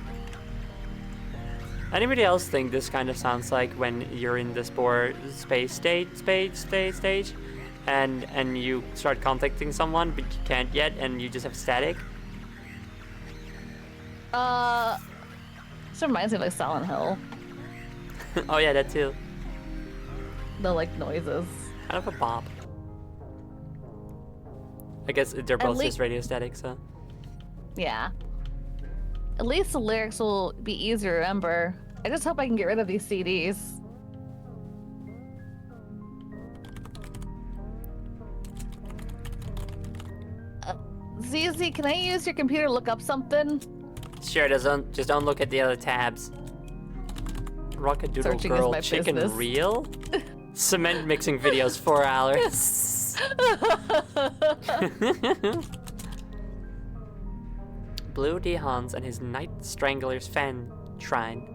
Anybody else think this kind of sounds like when you're in the spore space stage, and you start contacting someone, but you can't yet, and you just have static? This reminds me of like Silent Hill. Oh yeah, that too. The like noises. Kind of a bop. I guess they're both lea- just radio static, so. Yeah. At least the lyrics will be easier to remember. I just hope I can get rid of these CDs. ZZ, can I use your computer to look up something? Sure, just don't look at the other tabs. Rockadoodle Searching is Girl my Chicken business. Real? Cement mixing videos 4 hours. Blue D. Hans and his Night Stranglers fan shrine.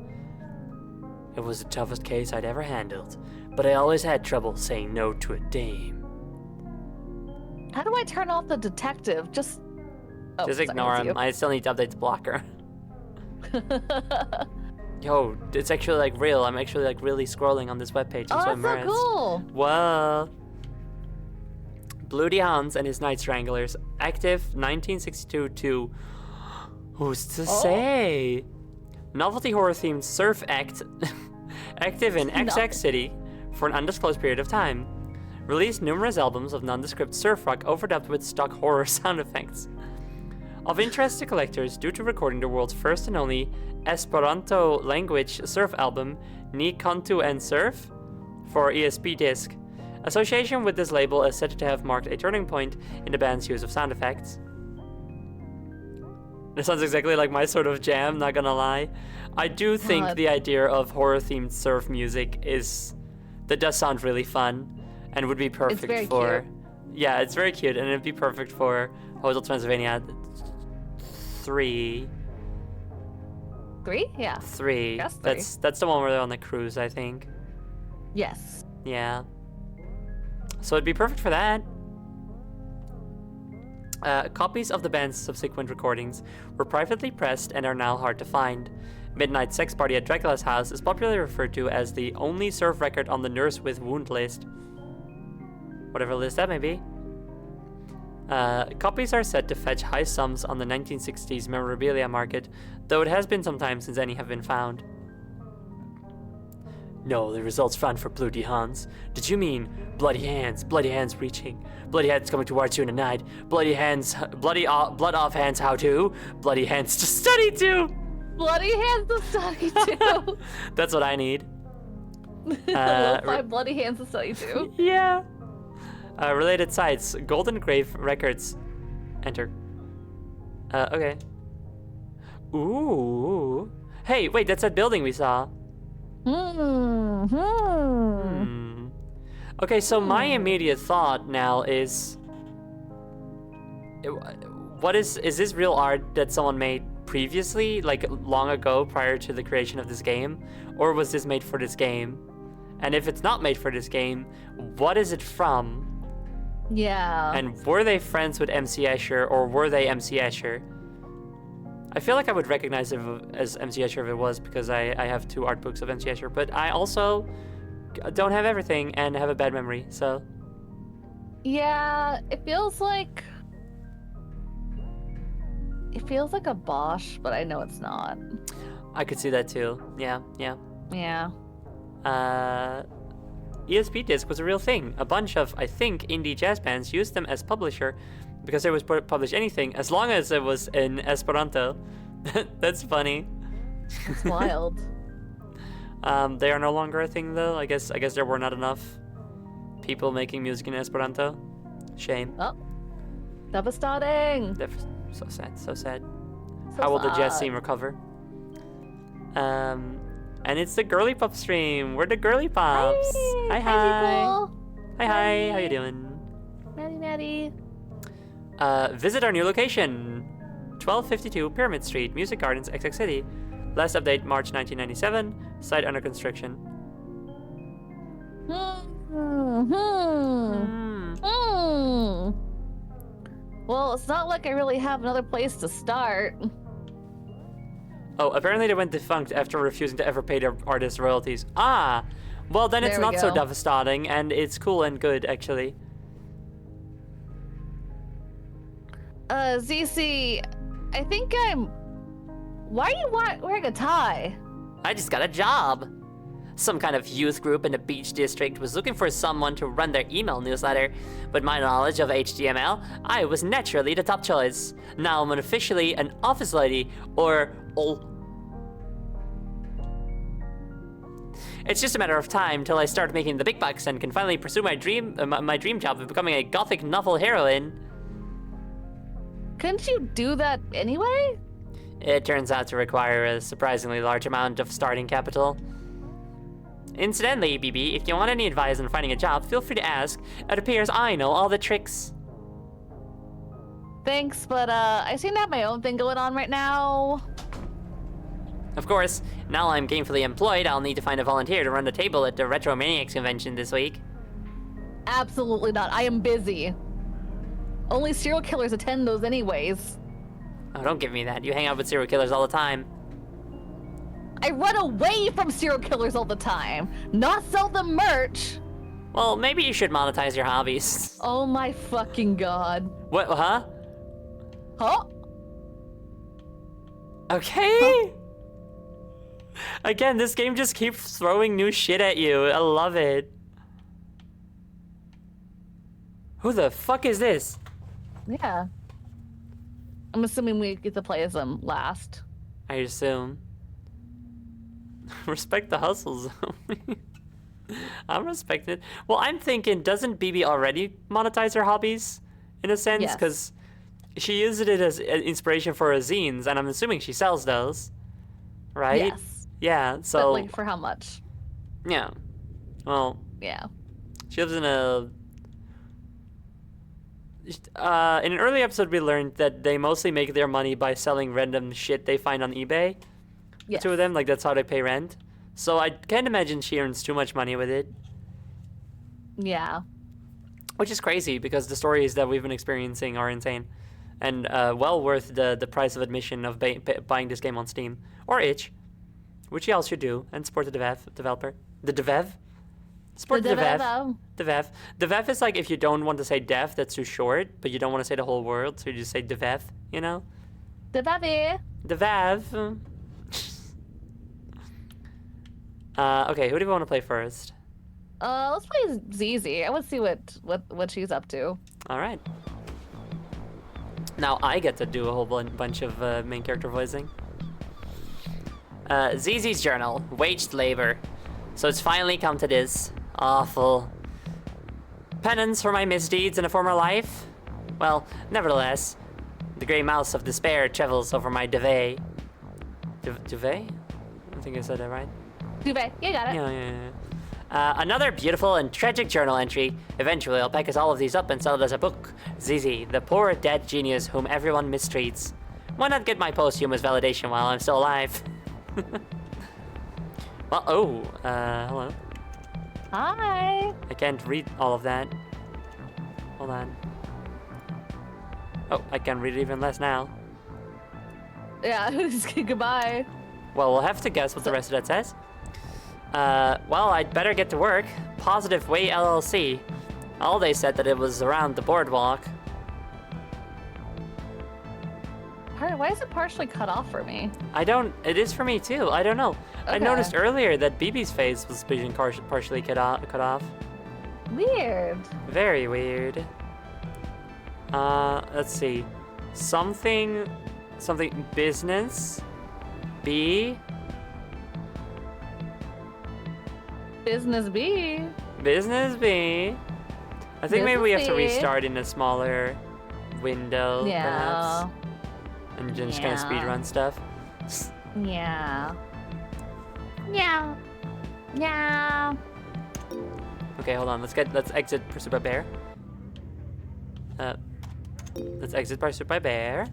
It was the toughest case I'd ever handled, but I always had trouble saying no to a dame. How do I turn off the detective? Just Just ignore him. I still need to update the blocker. Yo, it's actually like real. I'm actually like really scrolling on this webpage. Oh, That's that's so cool. Whoa. Bloody Hans and His Night Stranglers, active 1962 to... Who's to say? Novelty horror-themed surf act, active in XX City for an undisclosed period of time. Released numerous albums of nondescript surf rock overdubbed with stock horror sound effects. Of interest to collectors due to recording the world's first and only Esperanto language surf album, Ni Kantu en Surf, for ESP disc. Association with this label is said to have marked a turning point in the band's use of sound effects. This sounds exactly like my sort of jam, not gonna lie. I do think the idea of horror-themed surf music that does sound really fun and would be perfect for... Cute. Yeah, it's very cute, and it'd be perfect for Hotel Transylvania 3. 3? Yeah. 3. Yes, 3. That's the one where they're on the cruise, I think. Yes. Yeah. So it'd be perfect for that. Copies of the band's subsequent recordings were privately pressed and are now hard to find. Midnight Sex Party at Dracula's House is popularly referred to as the only surf record on the Nurse with Wound list. Whatever list that may be. Copies are said to fetch high sums on the 1960s memorabilia market, though it has been some time since any have been found. No, the results found for Bloody Hans. Did you mean bloody hands reaching, bloody hands coming towards you in the night, blood off hands how to, bloody hands to study to? Bloody hands to study to. That's what I need. Find bloody hands to study to. Yeah. Related sites, Golden Grave Records. Enter. Okay. Ooh. Hey, wait, that's that building we saw. Okay, so my immediate thought now is... Is this real art that someone made previously, like long ago prior to the creation of this game? Or was this made for this game? And if it's not made for this game, what is it from? Yeah. And were they friends with MC Escher, or were they MC Escher? I feel like I would recognize it as MC Escher if it was, because I have 2 art books of MC Escher, but I also don't have everything and have a bad memory, so... Yeah, it feels like a Bosch, but I know it's not. I could see that too. Yeah. Yeah. ESP Disc was a real thing. A bunch of, I think, indie jazz bands used them as publisher because they would publish anything as long as it was in Esperanto. That's funny. It's wild. They are no longer a thing though. I guess there were not enough people making music in Esperanto. Shame. Oh. Devastating. So sad. So So How will the jazz sad. scene recover? And it's the Girly Pop stream. We're the Girly Pops. Hi. people. Hi. How you doing? Maddie. Visit our new location, 1252 Pyramid Street, Music Gardens, XX City. Last update, March 1997. Site under construction. Well, it's not like I really have another place to start. Oh, apparently they went defunct after refusing to ever pay their artists royalties. Ah! Well, then it's There we not so go. devastating, and it's cool and good, actually. ZC, I think I'm... Why are you wearing a tie? I just got a job. Some kind of youth group in the Beach District was looking for someone to run their email newsletter. With my knowledge of HTML, I was naturally the top choice. Now I'm officially an office lady, or... It's just a matter of time till I start making the big bucks and can finally pursue my dream job of becoming a gothic novel heroine. Couldn't you do that anyway? It turns out to require a surprisingly large amount of starting capital. Incidentally, BB, if you want any advice on finding a job, feel free to ask. It appears I know all the tricks. Thanks, but I seem to have my own thing going on right now. Of course, now I'm gainfully employed, I'll need to find a volunteer to run the table at the Retro Maniacs convention this week. Absolutely not. I am busy. Only serial killers attend those anyways. Oh, don't give me that. You hang out with serial killers all the time. I run away from serial killers all the time, not sell them merch. Well, maybe you should monetize your hobbies. Oh my fucking god. What, huh? Huh? Okay. Again, this game just keeps throwing new shit at you. I love it. Who the fuck is this? Yeah. I'm assuming we get to play as them last. I assume. Respect the hustles. I'm respecting it. Well, I'm thinking, doesn't BB already monetize her hobbies in a sense? Yes. Because she uses it as inspiration for her zines, and I'm assuming she sells those, right? Yes. Yeah. But So like, for how much? yeah. Well, Yeah. she lives in a. In an early episode, we learned that they mostly make their money by selling random shit they find on eBay. Yes. The two of them, like that's how they pay rent. So I can't imagine she earns too much money with it, Yeah. which is crazy because the stories that we've been experiencing are insane, and well worth the price of admission of buying this game on Steam or itch, which you all should do, and support the developer. The dev? Support the dev. The Vev. The Vev is like if you don't want to say dev, that's too short, but you don't want to say the whole word, so you just say the Vev, you know? The baby. The Vev. Okay, who do we want to play first? Let's play ZZ. I want to see what she's up to. All right. Now I get to do a whole bunch of main character voicing. ZZ's journal, waged labor. So it's finally come to this. Awful. Penance for my misdeeds in a former life? Well, nevertheless, the grey mouse of despair travels over my duvet. Duvet? I think I said that right. Duvet. You got it. Yeah. Another beautiful and tragic journal entry. Eventually, I'll package all of these up and sell it as a book. ZZ, the poor dead genius whom everyone mistreats. Why not get my posthumous validation while I'm still alive? Well, hello. Hi. I can't read all of that. Hold on. Oh, I can read it even less now. Yeah. Goodbye. Well, we'll have to guess what the rest of that says. Well, I'd better get to work. Positive Way LLC. All they said that it was around the boardwalk. Why is it partially cut off for me? It is for me too. I don't know. I Okay. noticed earlier that BB's face was being partially cut off. Weird. Very weird. Let's see. Something business. B. Business B. Business B. I think maybe we have to Business B. restart in a smaller window, Yeah. perhaps. And just kind of Yeah. speedrun stuff. Yeah. Yeah. Yeah. Okay, hold on. Let's exit Pursuit by Bear. Let's exit Pursuit by Bear.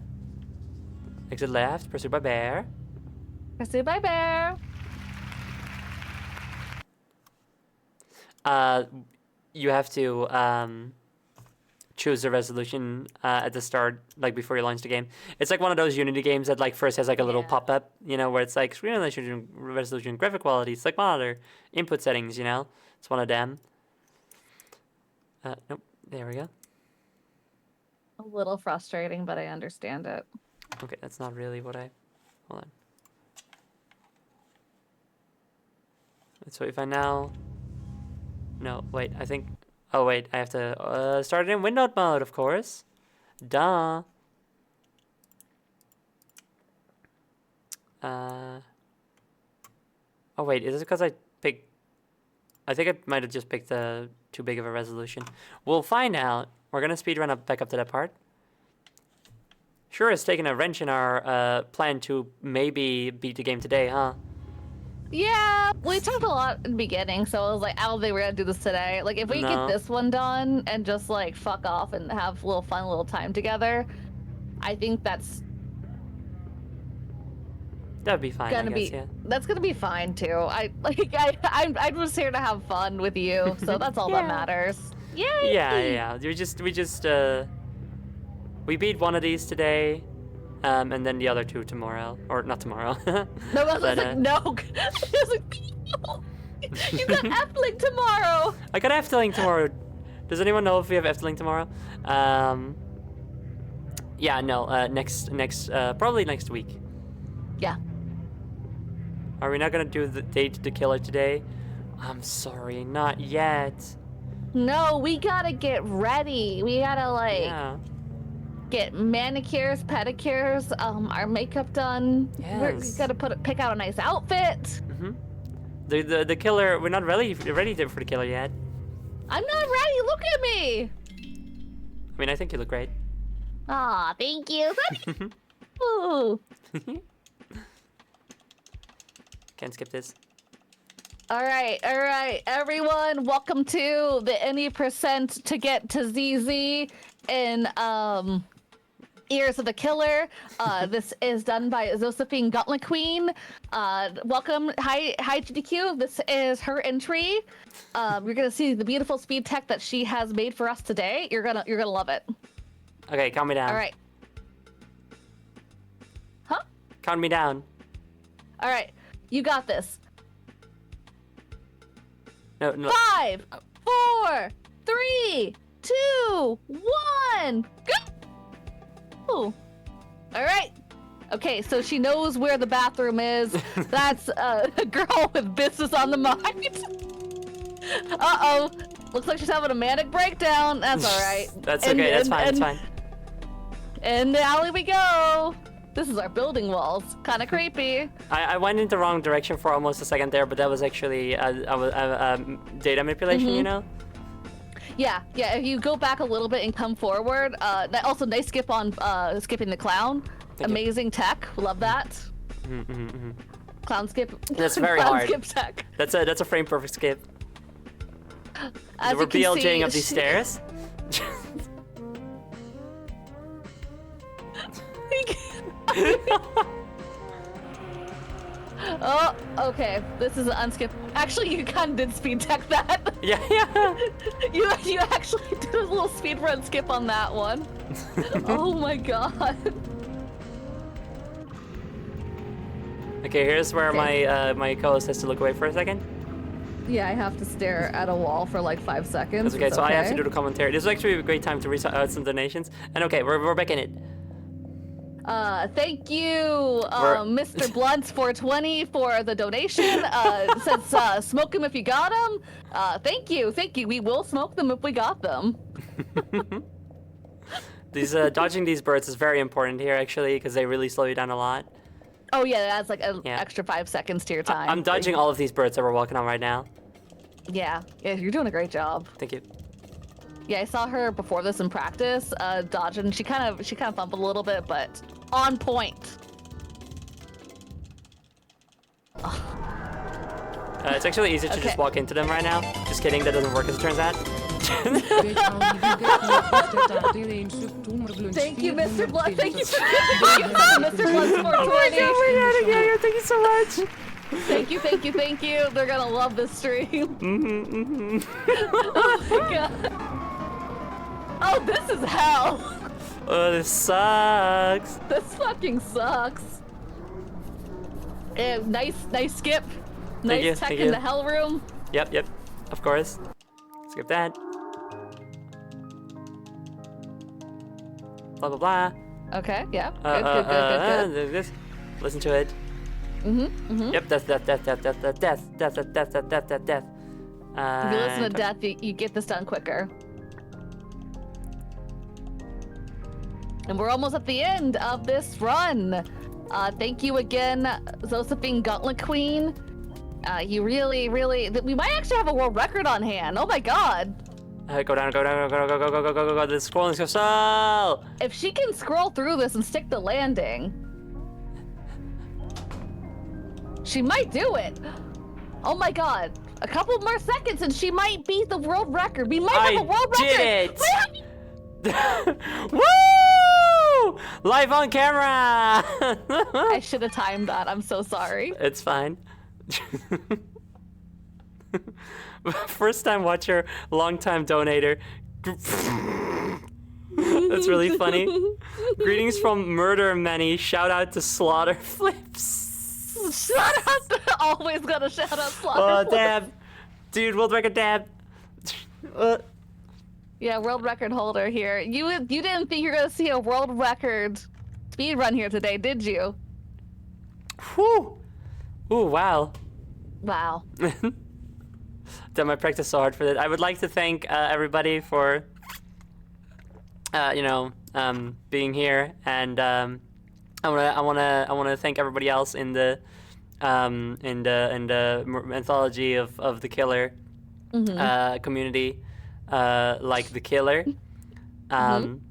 Exit left, Pursuit by Bear. Pursued by bear. You have to choose a resolution at the start, like before you launch the game. It's like one of those Unity games that like first has like a little Yeah. pop-up, where it's like screen resolution, graphic quality, select monitor, input settings, It's one of them. Nope, there we go. A little frustrating, but I understand it. Okay, that's not really what hold on. So if I now, no, wait, oh wait, I have to start it in windowed mode, of course. Duh. Oh wait, is it because I think I might have just picked too big of a resolution. We'll find out. We're gonna speedrun back up to that part. Sure, it's taking a wrench in our plan to maybe beat the game today, huh? Yeah, we talked a lot in the beginning, so I was like, I don't think we're gonna do this today. Like, if we No. get this one done and just like fuck off and have a little fun, little time together, I think that's That'd be fine, gonna I guess, be yeah. that's gonna be fine too. I'm just here to have fun with you, so that's all that Yeah. matters. Yay! Yeah. We beat one of these today, and then the other two tomorrow, or not tomorrow. No, I was But, like, no. I was like, You got Efteling tomorrow. I got Efteling tomorrow. Does anyone know if we have Efteling tomorrow? Yeah, no. Probably next week. Yeah. Are we not gonna do the date the killer today? I'm sorry, not yet. No, we gotta get ready. We gotta like Yeah. get manicures, pedicures, our makeup done. We Yes. gotta pick out a nice outfit. The killer. We're not ready for the killer yet. I'm not ready. Look at me. I mean, I think you look great. Aw, thank you. Ooh. Can't skip this. All right, everyone. Welcome to the Any Percent to Get to ZZ in Ears of the Killer. This is done by Josephine Gauntlet Queen. Welcome. Hi, GDQ. This is her entry. You're gonna see the beautiful speed tech that she has made for us today. You're gonna love it. Okay, calm me down. All right. Huh? Calm me down. All right. You got this. No, no. 5, 4, 3, 2, 1, go! All right. Okay, so she knows where the bathroom is. That's a girl with business on the mind. Uh-oh. Looks like she's having a manic breakdown. That's all right. That's okay. That's fine. That's fine. In the alley we go. This is our building walls. Kind of creepy. I went in the wrong direction for almost a second there, but that was actually data manipulation, you know? Yeah. If you go back a little bit and come forward, that also nice skip on skipping the clown. Thank you. Amazing tech. Love that. Clown skip. That's very clown hard. Skip tech. That's a frame perfect skip. As We're you can BLJing see, up these stairs. Oh, okay. This is an unskip. Actually, you kind of did speed tech that. Yeah. You actually did a little speed run skip on that one. Oh my god. Okay, here's where my co-host has to look away for a second. Yeah, I have to stare at a wall for like 5 seconds. That's okay. It's So I have to do the commentary. This is actually a great time to reach out some donations. And okay, we're back in it. Thank you, Mr. Blunt's 420 for the donation. Says smoke them if you got them. Thank you. We will smoke them if we got them. These dodging these birds is very important here actually because they really slow you down a lot. Oh yeah, that adds like an extra 5 seconds to your time. I'm dodging all of these birds that we're walking on right now. Yeah, you're doing a great job. Thank you. Yeah, I saw her before this in practice, dodging. She kind of fumbled a little bit, but on point. It's actually easy to just walk into them right now. Just kidding, that doesn't work as it turns out. Thank you, Mr. Blunt. Thank you for Mr. Blunt's 420. Oh my god, we gotta get here. Thank you so much. Thank you. They're gonna love this stream. Oh my god. Oh, this is hell. Oh, this sucks. This fucking sucks. Nice skip. Thank you, Nice tech thank in you. the hell room. Yep, of course. Skip that. Blah, blah, blah. Okay, yeah. Good. This. Listen to it. Yep, death. If you listen to death, you get this done quicker. And we're almost at the end of this run. Thank you again, Josephine Gauntlet Queen. You really, we might actually have a world record on hand. Oh my god. Go down. The scrolling so slow. If she can scroll through this and stick the landing, she might do it. Oh my god. A couple more seconds and she might beat the world record. We might have a world record. I did it. Woo! Live on camera. I should have timed that. I'm so sorry. It's fine. First time watcher, long time donator. That's really funny. Greetings from Murder Many. Shout out to Slaughter Flips. Shout out to Always gotta shout out Slaughter. Oh, dab. Dude, world record dab. Yeah, world record holder here. You didn't think you were gonna see a world record speed run here today, did you? Whew. Ooh, wow. Wow. Damn, I practiced so hard for that. I would like to thank everybody for, being here, and I wanna thank everybody else in the anthology of the killer community, like the killer, and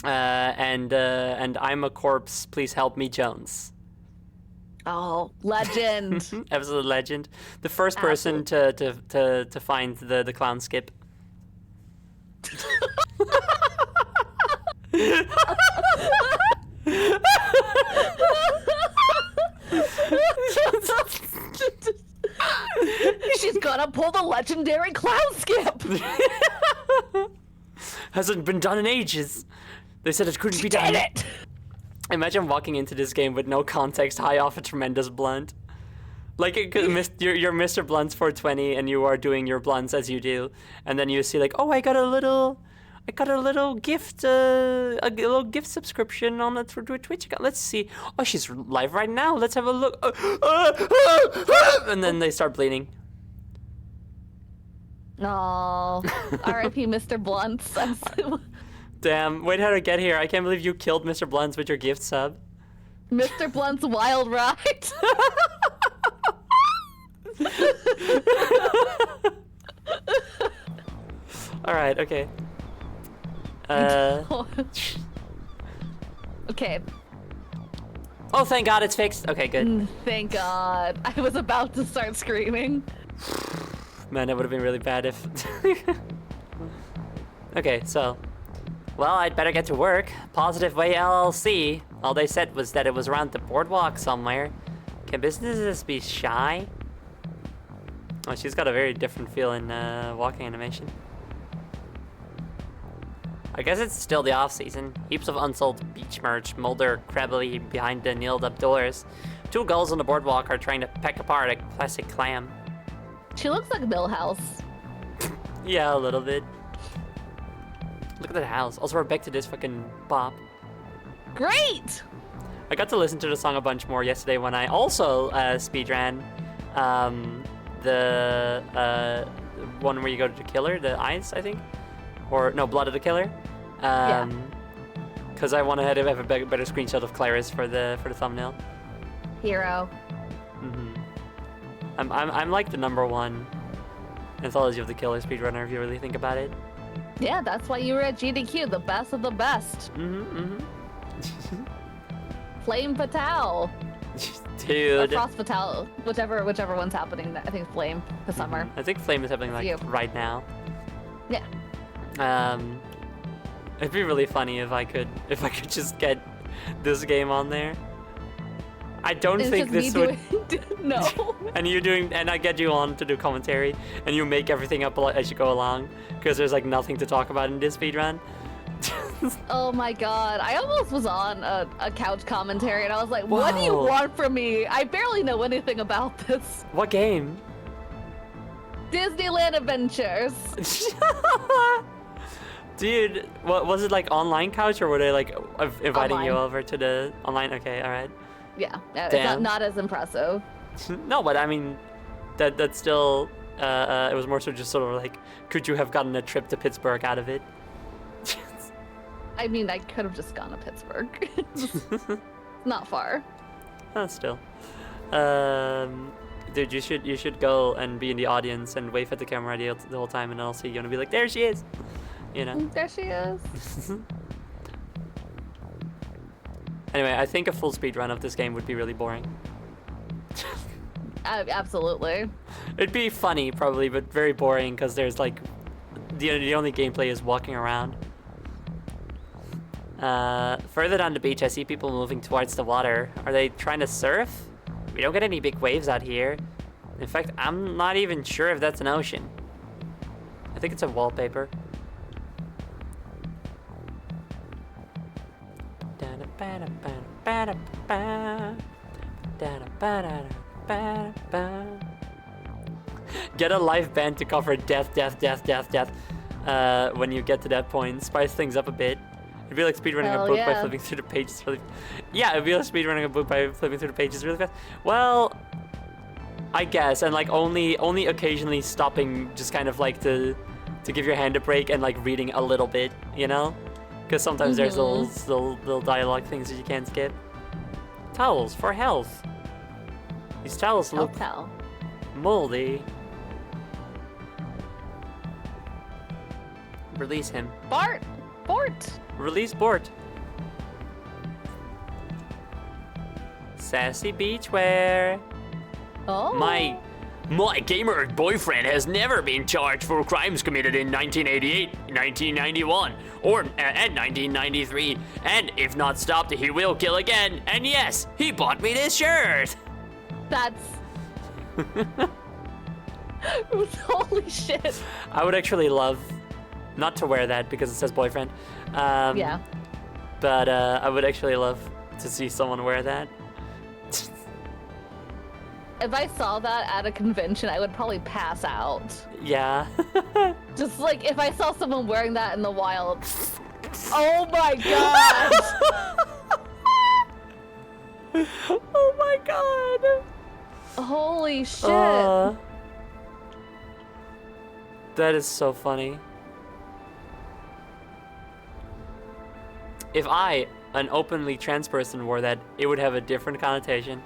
I'm a corpse. Please help me, Jones. Oh, legend. Absolute legend. The first person to find the clown skip. She's gonna pull the legendary clown skip. Hasn't been done in ages. They said it couldn't be done. Did it. Imagine walking into this game with no context, high off a tremendous blunt. Like, you're Mr. Blunt's 420, and you are doing your blunts as you do, and then you see like, oh, I got a little gift, a little gift subscription on the Twitch account. Let's see. Oh, she's live right now. Let's have a look. And then they start bleeding. Oh, R.I.P. Mr. Blunts. Damn. Wait, how to get here? I can't believe you killed Mr. Blunts with your gift sub. Mr. Blunt's wild ride. All right. Okay. Okay. Oh, thank God it's fixed. Okay, good. Thank God. I was about to start screaming. Man, that would have been really bad if... Okay, so... Well, I'd better get to work. Positive Way LLC. All they said was that it was around the boardwalk somewhere. Can businesses be shy? Oh, she's got a very different feel in walking animation. I guess it's still the off-season. Heaps of unsold beach merch molder crabbily behind the nailed-up doors. Two gulls on the boardwalk are trying to peck apart a classic clam. She looks like Millhouse. Yeah, a little bit. Look at that house. Also, we're back to this fucking bop. Great! I got to listen to the song a bunch more yesterday when I also speedran the one where you go to the killer, the eyes, I think? Or, no, Blood of the Killer. Because I wanted to have a better screenshot of Claris for the thumbnail. Hero. I'm like the #1 Anthology of the Killer speedrunner, if you really think about it. Yeah, that's why you were at GDQ, the best of the best. Flame Fatale. Dude. Or Frost Fatale, whichever one's happening. I think Flame this summer. I think Flame is happening like right now. Yeah. It'd be really funny if I could just get this game on there. I don't think this would. No. And I get you on to do commentary, and you make everything up as you go along, because there's like nothing to talk about in this speedrun. Oh my God! I almost was on a couch commentary, and I was like, "What do you want from me? I barely know anything about this." What game? Disneyland Adventures. Dude, what was it, like online couch, or were they like inviting you Online. over to the online? Okay, all right. Yeah, it's not as impressive. No, but I mean, that's still. It was more so just sort of like, could you have gotten a trip to Pittsburgh out of it? I mean, I could have just gone to Pittsburgh. Not far. Still. Dude, you should go and be in the audience and wave at the camera the whole time, and I'll see you and be like, there she is. You know. There she is. Anyway, I think a full speed run of this game would be really boring. Absolutely. It'd be funny probably, but very boring because there's like the only gameplay is walking around. Further down the beach, I see people moving towards the water. Are they trying to surf? We don't get any big waves out here. In fact, I'm not even sure if that's an ocean. I think it's a wallpaper. Get a live band to cover death. When you get to that point, spice things up a bit. It'd be like speedrunning a Hell book by yeah. flipping through the pages really. Yeah, it'd be like speedrunning a book by flipping through the pages really fast. Well, I guess, and like only occasionally stopping, just kind of like to give your hand a break and like reading a little bit, you know? Because sometimes there's little dialogue things that you can't skip. Towels for health. These towels look Tell. moldy. Release him. Bort. Release Bort. Sassy beachwear. Oh. My gamer boyfriend has never been charged for crimes committed in 1988, 1991, or and 1993. And if not stopped, he will kill again. And yes, he bought me this shirt. That's. Holy shit. I would actually love not to wear that because it says boyfriend. Yeah. But I would actually love to see someone wear that. If I saw that at a convention, I would probably pass out. Yeah. Just like if I saw someone wearing that in the wild. Oh my god! Oh my god. Holy shit! That is so funny. If I, an openly trans person, wore that, it would have a different connotation.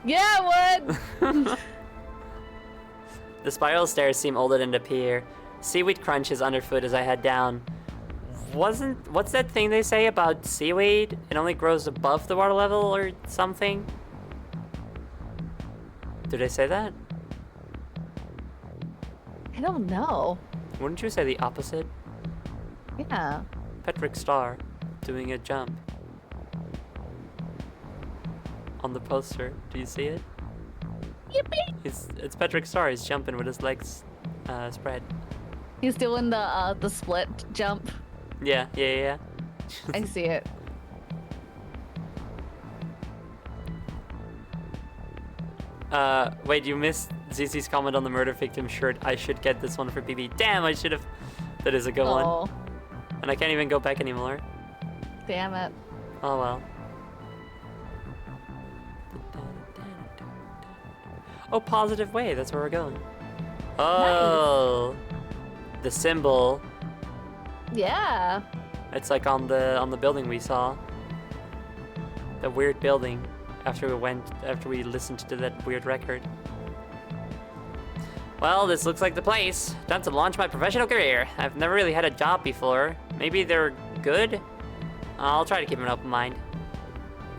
Yeah, it would! The spiral stairs seem older than the pier. Seaweed crunches underfoot as I head down. What's that thing they say about seaweed? It only grows above the water level or something? Did they say that? I don't know. Wouldn't you say the opposite? Yeah. Patrick Starr doing a jump. On the poster, do you see it? Yippee! It's Patrick Starr, he's jumping with his legs spread. He's doing the split jump. Yeah. I see it. Wait, you missed ZZ's comment on the murder victim shirt. I should get this one for BB. Damn, I should have. That is a good one. Oh, And I can't even go back anymore. damn it. Oh well. Oh, positive way. That's where we're going. Oh, the symbol. Yeah. It's like on the building we saw. The weird building. After we listened to that weird record. Well, this looks like the place. Time to launch my professional career. I've never really had a job before. Maybe they're good? I'll try to keep an open mind.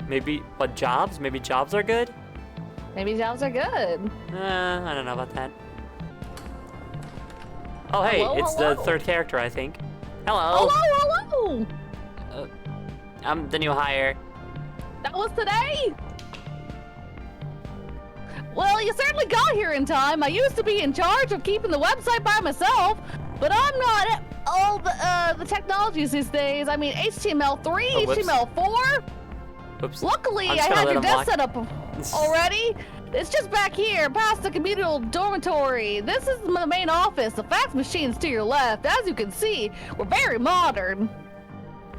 Maybe, but jobs? Maybe jobs are good? Maybe jobs are good. I don't know about that. Oh, hey, Hello, it's the hello. third character, I think. Hello. Hello! I'm the new hire. That was today? Well, you certainly got here in time. I used to be in charge of keeping the website by myself, but I'm not at all the technologies these days. I mean, HTML3, Oh, whoops. HTML4. Oops. Luckily, I'm I just gonna had let your him desk walk. set up already. It's just back here, past the communal dormitory. This is the main office. The fax machine's to your left. As you can see, we're very modern.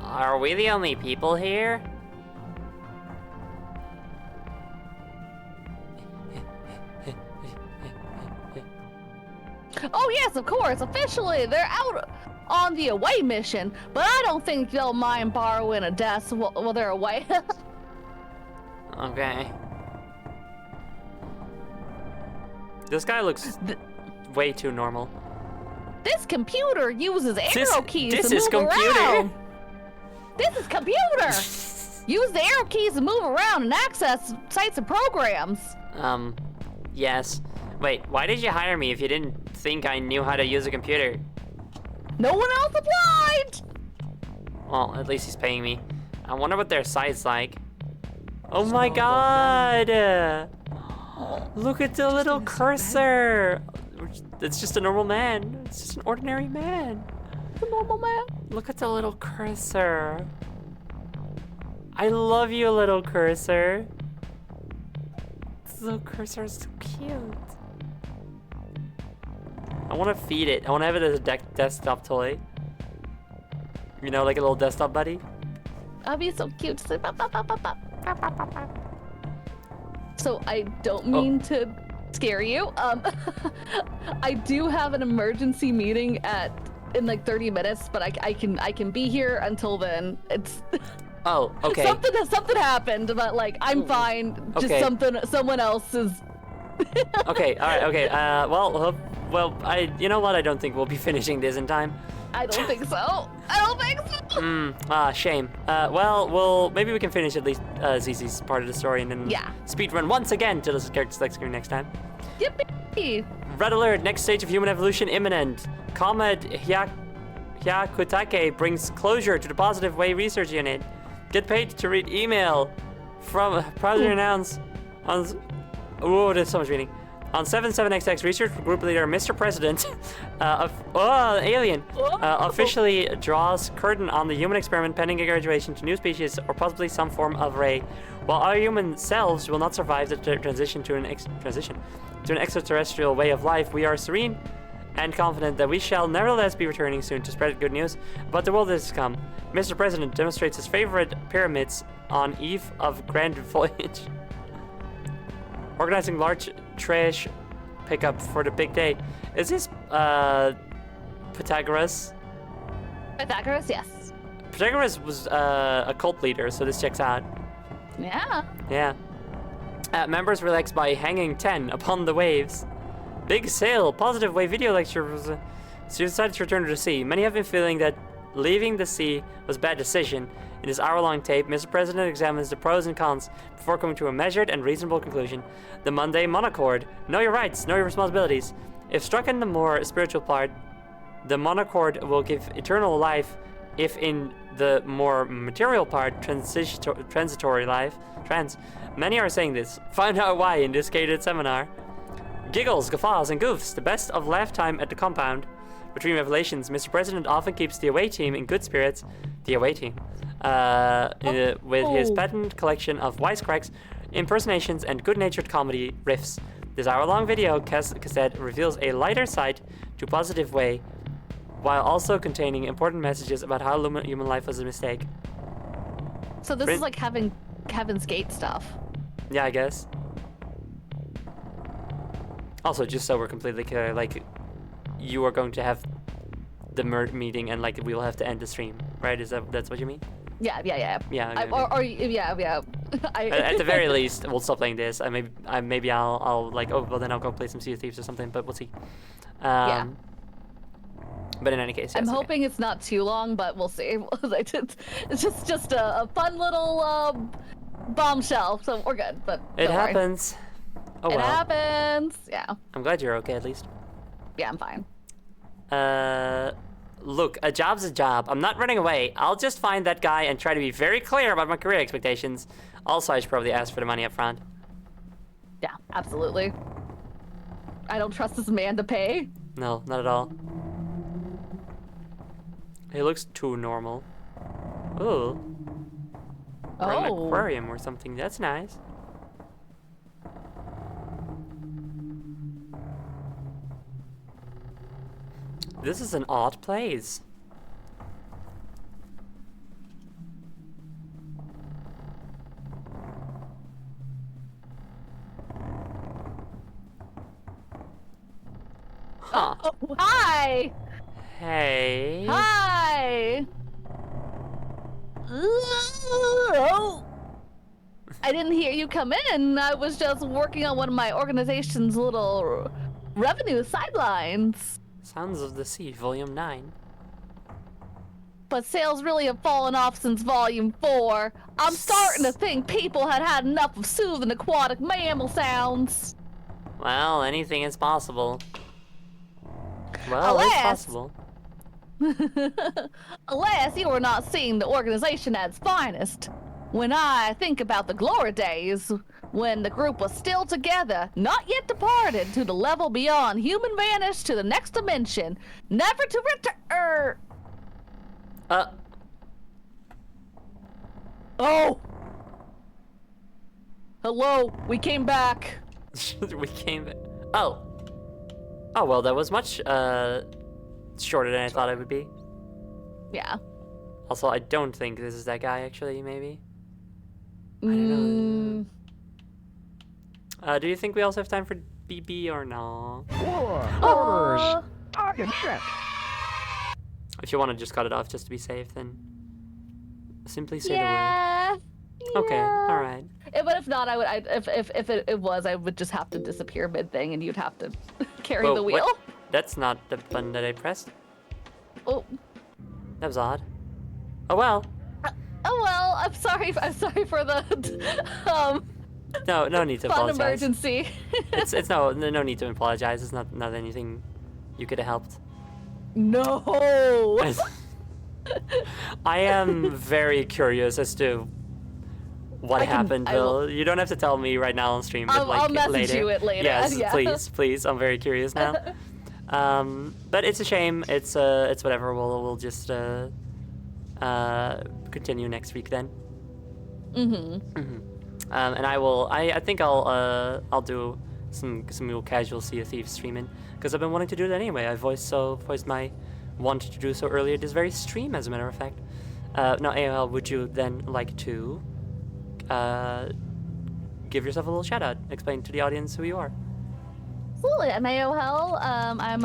Are we the only people here? Oh yes, of course. Officially, they're out on the away mission, but I don't think they'll mind borrowing a desk while they're away. Okay. This guy looks way too normal. This computer uses arrow keys this to is move computer. around. This is computer. Use the arrow keys to move around and access sites and programs. Yes. Wait, why did you hire me if you didn't think I knew how to use a computer? No one else applied. Well, at least he's paying me. I wonder what their site's like. Oh my god! Look at the little cursor! It's just a normal man. It's just an ordinary man. The normal man. Look at the little cursor. I love you, little cursor. little cursor is so cute. I want to feed it. I want to have it as a desktop toy. You know, like a little desktop buddy. That'd be so cute. So I don't mean to scare you. I do have an emergency meeting in like 30 minutes, but I can be here until then. It's Oh, okay. something happened, but like I'm fine. Just Okay. someone else is. Okay, all right, okay. Well, you know what? I don't think we'll be finishing this in time. I don't think so. I don't think so. Shame. Well, maybe we can finish at least ZZ's part of the story and then speedrun once again to the character select screen next time. Yippee! Red alert! Next stage of human evolution imminent. Comet Hyakutake brings closure to the Positive Way Research Unit. Get paid to read email from proudly announced on. Whoa, there's so much reading. On 77XX, research group leader Mr. President, alien, officially draws curtain on the human experiment pending a graduation to new species or possibly some form of ray. While our human selves will not survive the transition to an extraterrestrial way of life, we are serene and confident that we shall nevertheless be returning soon to spread good news about the world that has come. Mr. President demonstrates his favorite pyramids on eve of grand voyage. Organizing large trash pickup for the big day. Is this Pythagoras? Pythagoras, yes. Pythagoras was a cult leader, so this checks out. Yeah. Yeah. Members relax by hanging 10 upon the waves. Big sale, Positive Way video lecture was. So you decided to return to the sea. Many have been feeling that leaving the sea was a bad decision. In this hour-long tape, Mr. President examines the pros and cons before coming to a measured and reasonable conclusion. The Monday monochord. Know your rights, know your responsibilities. If struck in the more spiritual part, the monochord will give eternal life. If in the more material part, transitory life, many are saying this. Find out why in this gated seminar. Giggles, guffaws, and goofs, the best of laugh time at the compound. Between revelations, Mr. President often keeps the away team in good spirits. The away team. With his patent collection of wisecracks, impersonations, and good-natured comedy riffs. This hour-long video cassette reveals a lighter side to Positive Way, while also containing important messages about how human life was a mistake. So this is like having Kevin's Gate stuff. Yeah, I guess. Also, just so we're completely clear, like, you are going to have the meeting and like we'll have to end the stream, right? That's what you mean? Yeah. Yeah. Yeah. At the very least, we'll stop playing this. Maybe I'll like then I'll go play some Sea of Thieves or something. But we'll see. Yeah. But in any case, yes, I'm hoping it's not too long, but we'll see. It's just a fun little bombshell, so we're good. But it happens. Oh well. It happens. Yeah. I'm glad you're okay at least. Yeah, I'm fine. Look, a job's a job. I'm not running away. I'll just find that guy and try to be very clear about my career expectations. Also, I should probably ask for the money up front. Yeah, absolutely. I don't trust this man to pay. No, not at all. He looks too normal. Ooh. Or an aquarium or something. That's nice. This is an odd place. Huh. Oh, hi! Hey. Hi! Oh. I didn't hear you come in. I was just working on one of my organization's little revenue sidelines. Sounds of the Sea, Volume 9. But sales really have fallen off since Volume 4. I'm starting to think people had had enough of soothing aquatic mammal sounds. Well, anything is possible. Well, it's possible. Alas, you are not seeing the organization at its finest. When I think about the glory days, when the group was still together, not yet departed to the level beyond, human vanished to the next dimension, never to return. Oh! Hello, we came back. We came. Oh. Oh well, that was much shorter than I thought it would be. Yeah. Also, I don't think this is that guy. Actually, maybe. I don't know. Do you think we also have time for BB or no? Orders. If you want to just cut it off just to be safe, then simply say Yeah. the word. Okay. All right. But if not, if it was, I would just have to disappear mid thing, and you'd have to carry Whoa, the wheel. what? That's not the button that I pressed. Oh. That was odd. Oh well. Oh well. I'm sorry for the No need to fun apologize. emergency. It's no need to apologize. It's not anything you could have helped. No. I am very curious as to what happened, Bill. You don't have to tell me right now on stream, but I'll message later. you it later. Yes, Yeah. please. I'm very curious now. But it's a shame. It's whatever. We'll just continue next week then. And I think I'll do some real casual Sea of Thieves streaming because I've been wanting to do that anyway. I voiced my want to do so earlier this very stream, as a matter of fact. Now, AOL, would you then like to give yourself a little shout out, explain to the audience who you are? Absolutely. I'm AOL. I'm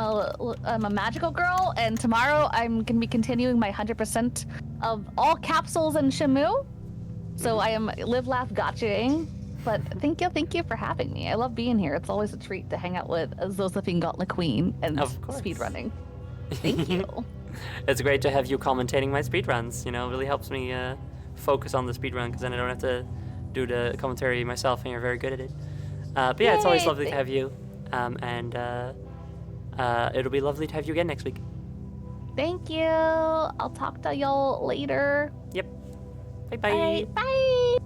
a magical girl, and tomorrow I'm gonna be continuing my 100% of all capsules and Shamu. So I am live, laugh, gotchaing. But thank you for having me. I love being here. It's always a treat to hang out with Josephine Gauntlet Queen and speedrunning. Thank you. It's great to have you commentating my speedruns. You know, it really helps me focus on the speedrun because then I don't have to do the commentary myself, and you're very good at it. But yeah, it's always lovely to have you. And it'll be lovely to have you again next week. Thank you. I'll talk to y'all later. Yep. Bye-bye. Bye. Bye.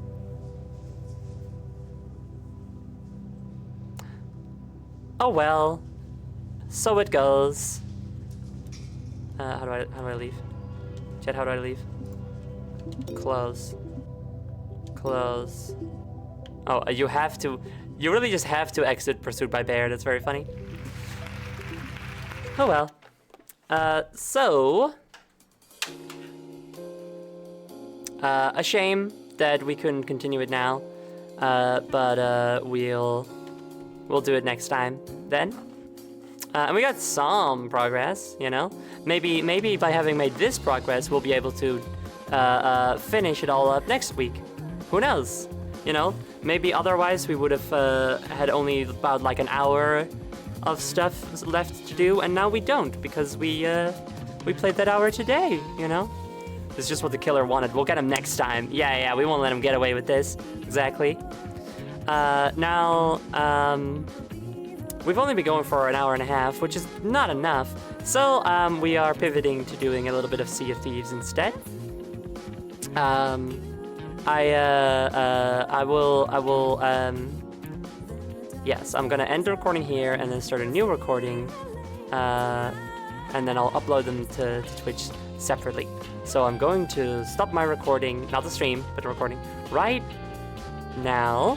Oh well. So it goes. How do I leave? Chat, how do I leave? Close. Oh, you really just have to exit Pursued by Bear. That's very funny. Oh well. A shame that we couldn't continue it now. But we'll do it next time then. And we got some progress, you know? Maybe by having made this progress, we'll be able to finish it all up next week. Who knows? You know? Maybe otherwise we would have had only about like an hour of stuff left to do, and now we don't because we played that hour today, you know? This is just what the killer wanted. We'll get him next time. Yeah, we won't let him get away with this. Exactly. Now, we've only been going for an hour and a half, which is not enough. So, we are pivoting to doing a little bit of Sea of Thieves instead. Yes, I'm gonna end the recording here and then start a new recording, and then I'll upload them to Twitch separately. So I'm going to stop my recording, not the stream, but the recording, right now.